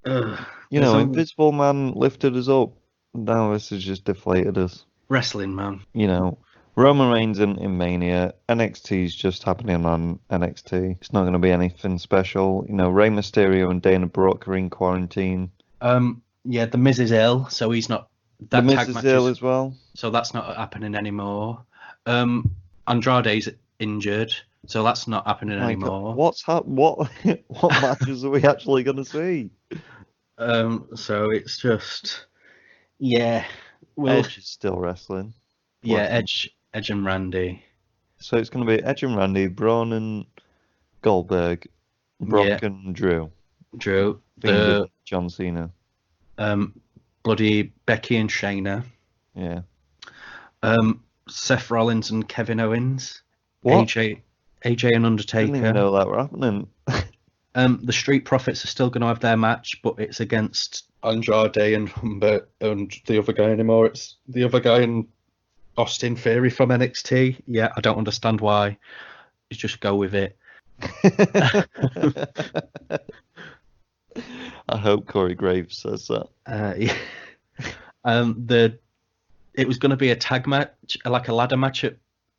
You know, Invisible Man lifted us up. Now this has just deflated us. wrestling, man. You know, Roman Reigns in Mania. NXT's just happening on NXT. It's not going to be anything special. You know, Rey Mysterio and Dana Brooke are in quarantine. Yeah, the Miz is ill, so he's not. The Miz tag is match ill as well. so that's not happening anymore. Andrade's injured, so that's not happening My anymore. God, what matches are we actually going to see? So it's just, yeah, Edge is still wrestling. yeah, Working. Edge and Randy. So it's going to be Edge and Randy, Braun and Goldberg, Brock Yeah. and Drew, Drew, Fiend and John Cena. bloody Becky and Shayna, Yeah. Seth Rollins and Kevin Owens, What? AJ and I didn't even Undertaker. know that were happening. The Street Profits are still going to have their match, but it's against Andrade and Humbert and the other guy anymore. It's the other guy and Austin Theory from NXT. Yeah, I don't understand why. You just go with it. I hope Corey Graves says that. Yeah. It was going to be a tag match, like a ladder match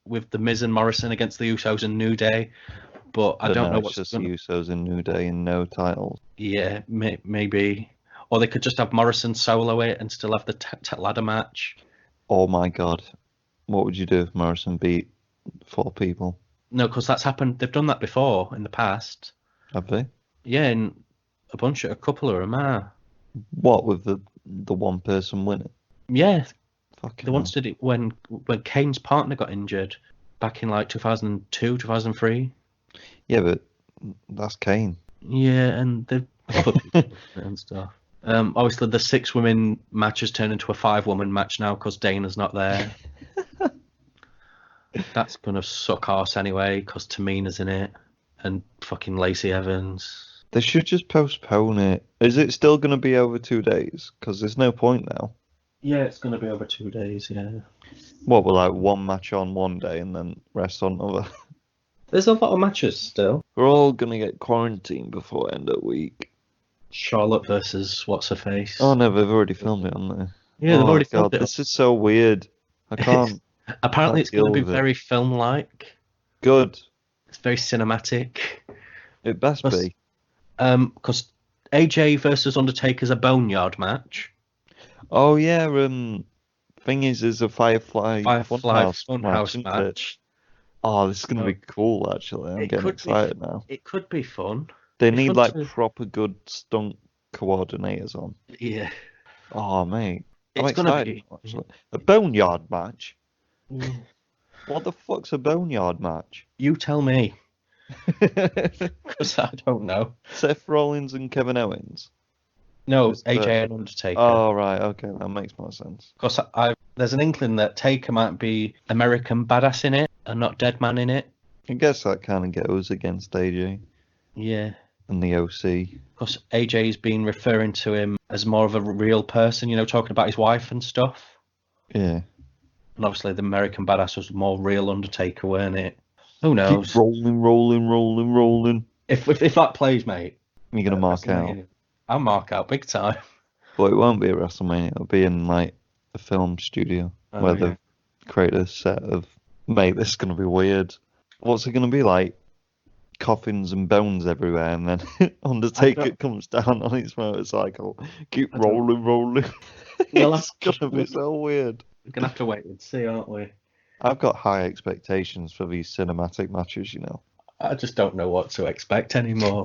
with the Miz and Morrison against the Usos and New Day, but I don't know It's what's just going. Usos and New Day and no titles. Yeah, maybe, or they could just have Morrison solo it and still have the ladder match. Oh my God. What would you do if Morrison beat 4 people? No, because that's happened. They've done that before in the past. Have they? Yeah, and a couple of them are. What, with the one person winning? Yeah, Fucking they once did it when Kane's partner got injured back in like 2002, 2003. Yeah, but that's Kane. Yeah, and they've other people and stuff. Obviously, the 6 women match has turned into a 5-woman match now because Dana's not there. That's gonna suck arse anyway because Tamina's in it and fucking Lacey Evans. They should just postpone it. Is it still going to be over 2 days? Because there's no point now. Yeah, it's gonna be over 2 days. Yeah. What, we're like one match on one day and then rest on other? There's a lot of matches still. We're all going to get quarantined before end of week. Charlotte versus what's her face. Oh no, they've already filmed it, haven't they? Yeah, they've Oh, already God, filmed it. this is so weird. I can't. Apparently, it's going to deal be with it. very film-like. Good. It's very cinematic. It best be. Because AJ versus Undertaker's a boneyard match. Oh yeah. Thing is a Firefly Funhouse isn't it? match. Oh, this is gonna be cool. Actually, I'm getting excited now. It could be fun. They It's need fun like to- proper good stunt coordinators on. Yeah. Oh mate, I'm It's gonna excited. be. Actually. A boneyard match. Yeah. What the fuck's a boneyard match? You tell me, because I don't know. Seth Rollins and Kevin Owens. No, It's AJ and Undertaker. Oh right, okay, that makes more sense. Because there's an inkling that Taker might be American Badass in it and not Deadman in it. I guess that kind of goes against AJ Yeah. and the OC. Because AJ's been referring to him as more of a real person, talking about his wife and stuff. Yeah. And obviously the American Badass was more real Undertaker, weren't it? Who knows? Keep rolling. If that plays, mate. You're gonna mark out. WrestleMania, I'll mark out big time. But it won't be at WrestleMania. It'll be in like a film studio Oh, where yeah. they've created a set of. Mate, this is gonna be weird. What's it going to be like? Coffins and bones everywhere, and then Undertaker comes down on his motorcycle. Keep rolling. It's gonna be so weird. We're gonna have to wait and see, aren't we? I've got high expectations for these cinematic matches, you know. I just don't know what to expect anymore.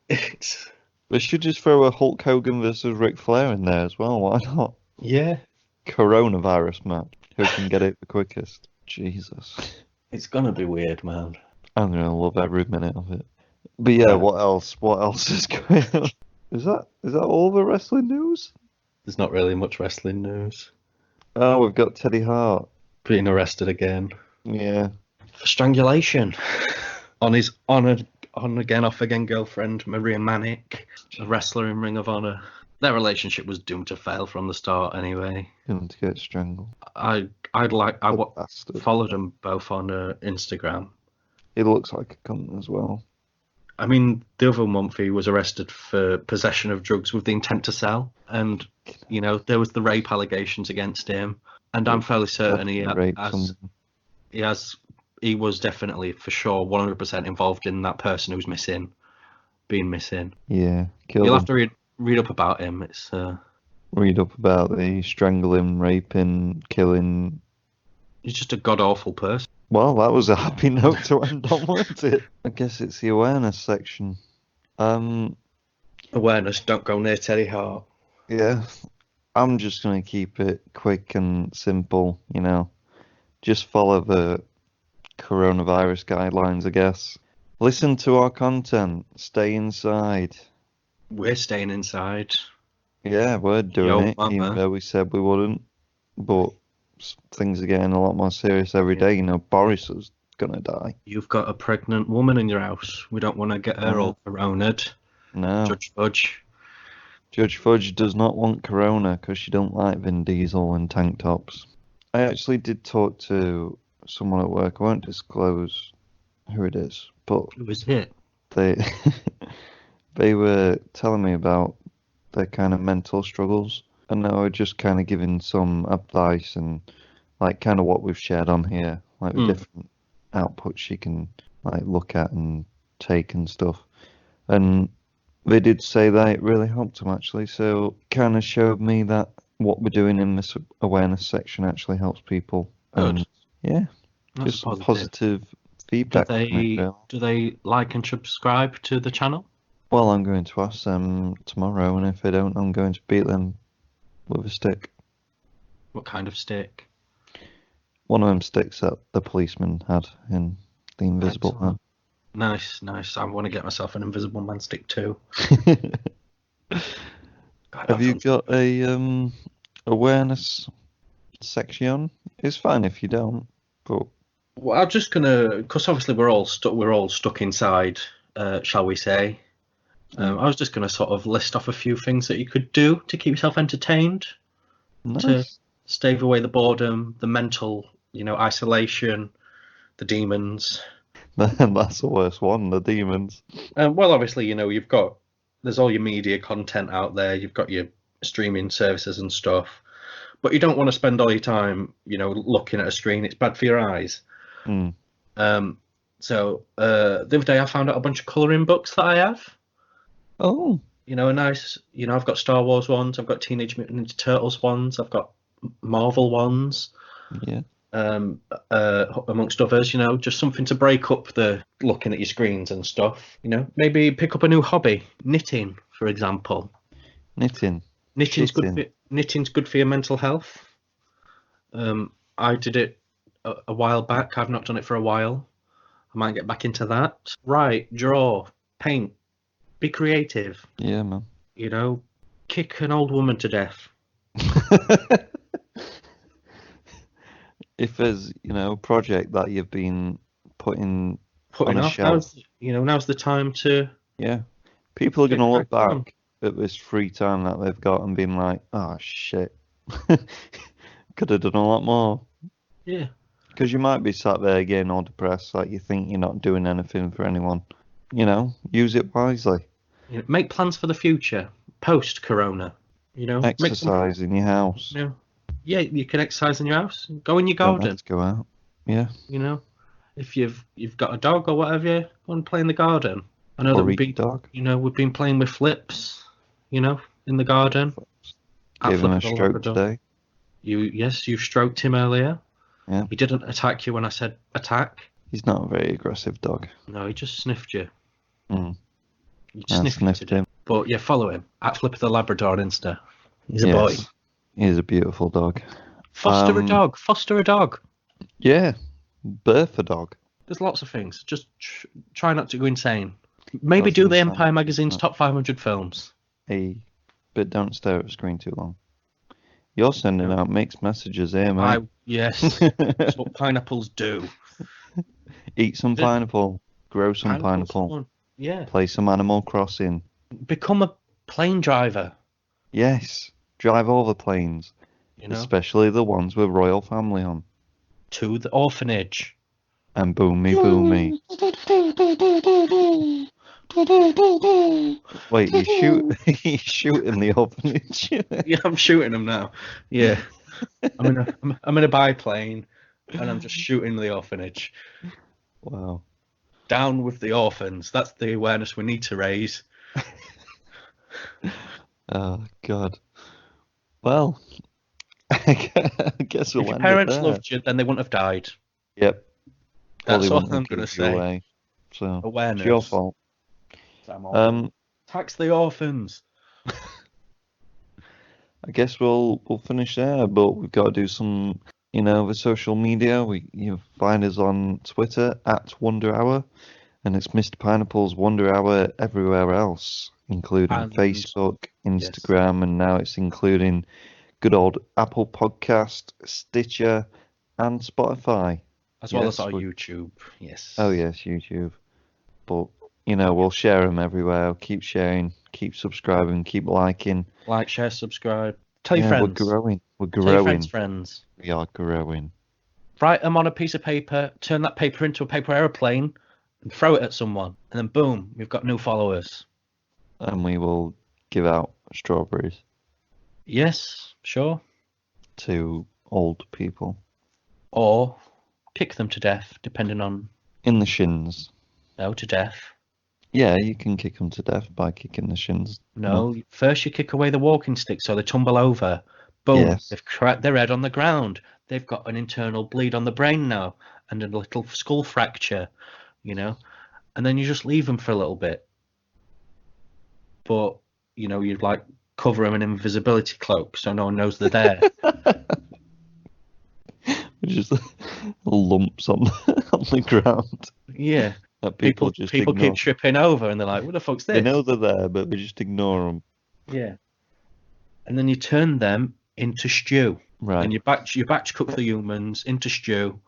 It's They should just throw a Hulk Hogan versus Ric Flair in there as well. Why not? yeah, Coronavirus match. Who can get it the quickest? Jesus. it's gonna be weird, man. I'm gonna love every minute of it. But yeah, what else? What else is going on? Is that all the wrestling news? There's not really much wrestling news. Oh, we've got Teddy Hart. Being arrested again Yeah. for strangulation on his on again, off again girlfriend Maria Manic, a wrestler in Ring of Honor. Their relationship was doomed to fail from the start anyway. Going to get strangled. I Bastard. followed them both on Instagram. He looks like a cunt as well. I mean, the other month he was arrested for possession of drugs with the intent to sell, and you know there was the rape allegations against him, and I'm fairly certain he was definitely for sure 100% involved in that person who's being missing. Yeah. You'll have to read up about him. It's read up about the strangling, raping, killing. he's just a god awful person. Well, that was a happy note to end on, wasn't it? I guess it's the awareness section. Awareness, don't go near Teddy Hart. Yeah. I'm just going to keep it quick and simple, you know. Just follow the coronavirus guidelines, I guess. Listen to our content. Stay inside. We're staying inside. Yeah, we're doing it, even though we said we wouldn't. But things are getting a lot more serious every day. You know, Boris is gonna die. You've got a pregnant woman in your house. We don't want to get her all coronaed. No. Judge Fudge. Judge Fudge does not want corona because she don't like Vin Diesel and tank tops. I actually did talk to someone at work. I won't disclose who it is, but Who was it? they they were telling me about their kind of mental struggles, and they were just kind of giving some advice and like kind of what we've shared on here, like the different outputs you can like look at and take and stuff. And they did say that it really helped them actually, so kind of showed me that what we're doing in this awareness section actually helps people. Good. Yeah, That's just positive feedback. Do they like and subscribe to the channel? Well, I'm going to ask them tomorrow, and if they don't, I'm going to beat them with a stick. What kind of stick? One of them sticks that the policeman had in The Invisible Man. Nice. I want to get myself an Invisible Man stick too. God, Have you got a awareness section? It's fine if you don't, but well, I'm just gonna, because obviously we're all stuck inside, shall we say? I was just gonna sort of list off a few things that you could do to keep yourself entertained, to stave away the boredom, the mental, isolation, the demons. That's the worst one, the demons. Well, obviously, there's all your media content out there. You've got your streaming services and stuff, but you don't want to spend all your time, looking at a screen. It's bad for your eyes. So the other day I found out a bunch of colouring books that I have. Oh. A nice, I've got Star Wars ones, I've got Teenage Mutant Ninja Turtles ones, I've got Marvel ones. Yeah. Amongst others, just something to break up the looking at your screens and stuff. Maybe pick up a new hobby, knitting, for example. Knitting's good for your mental health. I did it a while back. I've not done it for a while. I might get back into that. Write, draw, paint, be creative. Yeah, man. Kick an old woman to death. If there's, a project that you've been putting on a off, shelf, now's the time to. Yeah, people are going to look back at this free time that they've got and being like, oh shit, could have done a lot more. Yeah. Because you might be sat there getting all depressed, like you think you're not doing anything for anyone. Use it wisely. Make plans for the future, post-corona. Exercise in your house. Yeah, you can exercise in your house. Go in your garden. Let's go out. Yeah. You know, if you've got a dog or whatever, go and play in the garden. I know that Or we've eat been, dog. we've been playing with Flips, in the garden. At Gave him Flip a the stroke Labrador. today. You stroked him earlier. Yeah. He didn't attack you when I said attack. He's not a very aggressive dog. No, he just sniffed you. Mm. You I sniffed sniffed him. But yeah, follow him at Flip the Labrador on Insta. He's a boy. Yes. He's a beautiful dog. Foster a dog. Foster a dog. Yeah. Birth a dog. There's lots of things. Just try not to go insane. Maybe That's do the insane. Empire magazine's top 500 films. Hey, but don't stare at the screen too long. You're sending out mixed messages here, mate. Yes, that's what pineapples do. Eat some pineapple. Grow some pineapple. Fun. Yeah. Play some Animal Crossing. Become a plane driver. Yes. Drive all the planes. Especially the ones with royal family on. To the orphanage. And boomy boomy. Wait, you shooting the orphanage? Yeah, I'm shooting them now. Yeah. I'm in a biplane and I'm just shooting the orphanage. Wow. Down with the orphans. That's the awareness we need to raise. Oh, God. Well, I guess we'll if your end parents it there. loved you, then they wouldn't have died. Yep. That's Probably all wouldn't I'm have going to given you say. away. So, Awareness. it's your fault. Tax the orphans. I guess we'll finish there, but we've got to do some, the social media. You find us on Twitter at Wonder Hour, and it's Mr. Pineapple's Wonder Hour everywhere else, including And- Facebook, Instagram, and now it's including good old Apple Podcast, Stitcher, and Spotify. As well Yes, as our we- YouTube. Yes. Oh yes, YouTube. But we'll share them everywhere. Keep sharing, keep subscribing, keep liking. Like, share, subscribe. Tell your Yeah, friends. we're growing. We're Tell your growing. friends. We are growing. Write them on a piece of paper, turn that paper into a paper aeroplane, and throw it at someone. And then boom, we've got new followers. And we will give out strawberries Yes, sure. to old people Or kick them to death, depending on... in the shins. No, to death. Yeah, you can kick them to death by kicking the shins. No, first you kick away the walking stick so they tumble over. Boom, Yes. they've cracked their head on the ground. They've got an internal bleed on the brain now and a little skull fracture, And then you just leave them for a little bit. But, you'd like cover them in an invisibility cloak so no one knows they're there. Just lumps on the ground Yeah. that People just keep ignore. tripping over and they're like, what the fuck's this? They know they're there, but they just ignore them. Yeah. And then you turn them into stew. Right. And you batch cook the humans into stew,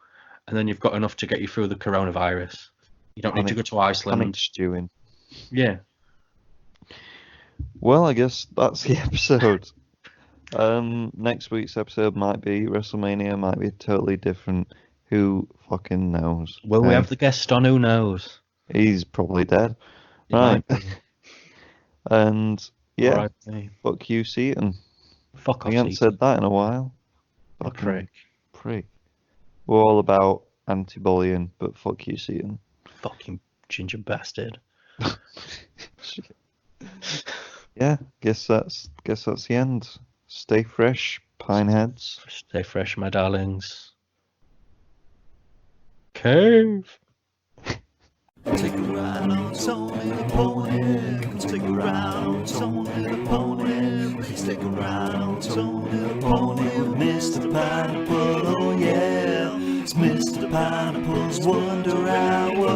and then you've got enough to get you through the coronavirus. You don't need to go to Iceland. Panic stewing. Yeah. Well, I guess that's the episode. Next week's episode might be WrestleMania, might be totally different. Who fucking knows? Will we have the guest on? Who knows? He's probably dead. He Right. might be. And yeah, R.I.P. fuck you, Seaton. Fuck I off, haven't Seaton. said that in a while. You prick. Prick. We're all about anti-bullying, but fuck you, Seaton. Fucking ginger bastard. Yeah, guess that's the end. Stay fresh, Pineheads. Stay fresh, my darlings. Cave. Take a ride on Tony the Pony. Come take a ride on Tony the Pony. Please take a ride on Tony the Pony with Mr. Pineapple. Oh yeah, it's Mr. Pineapple's Wonder Hour.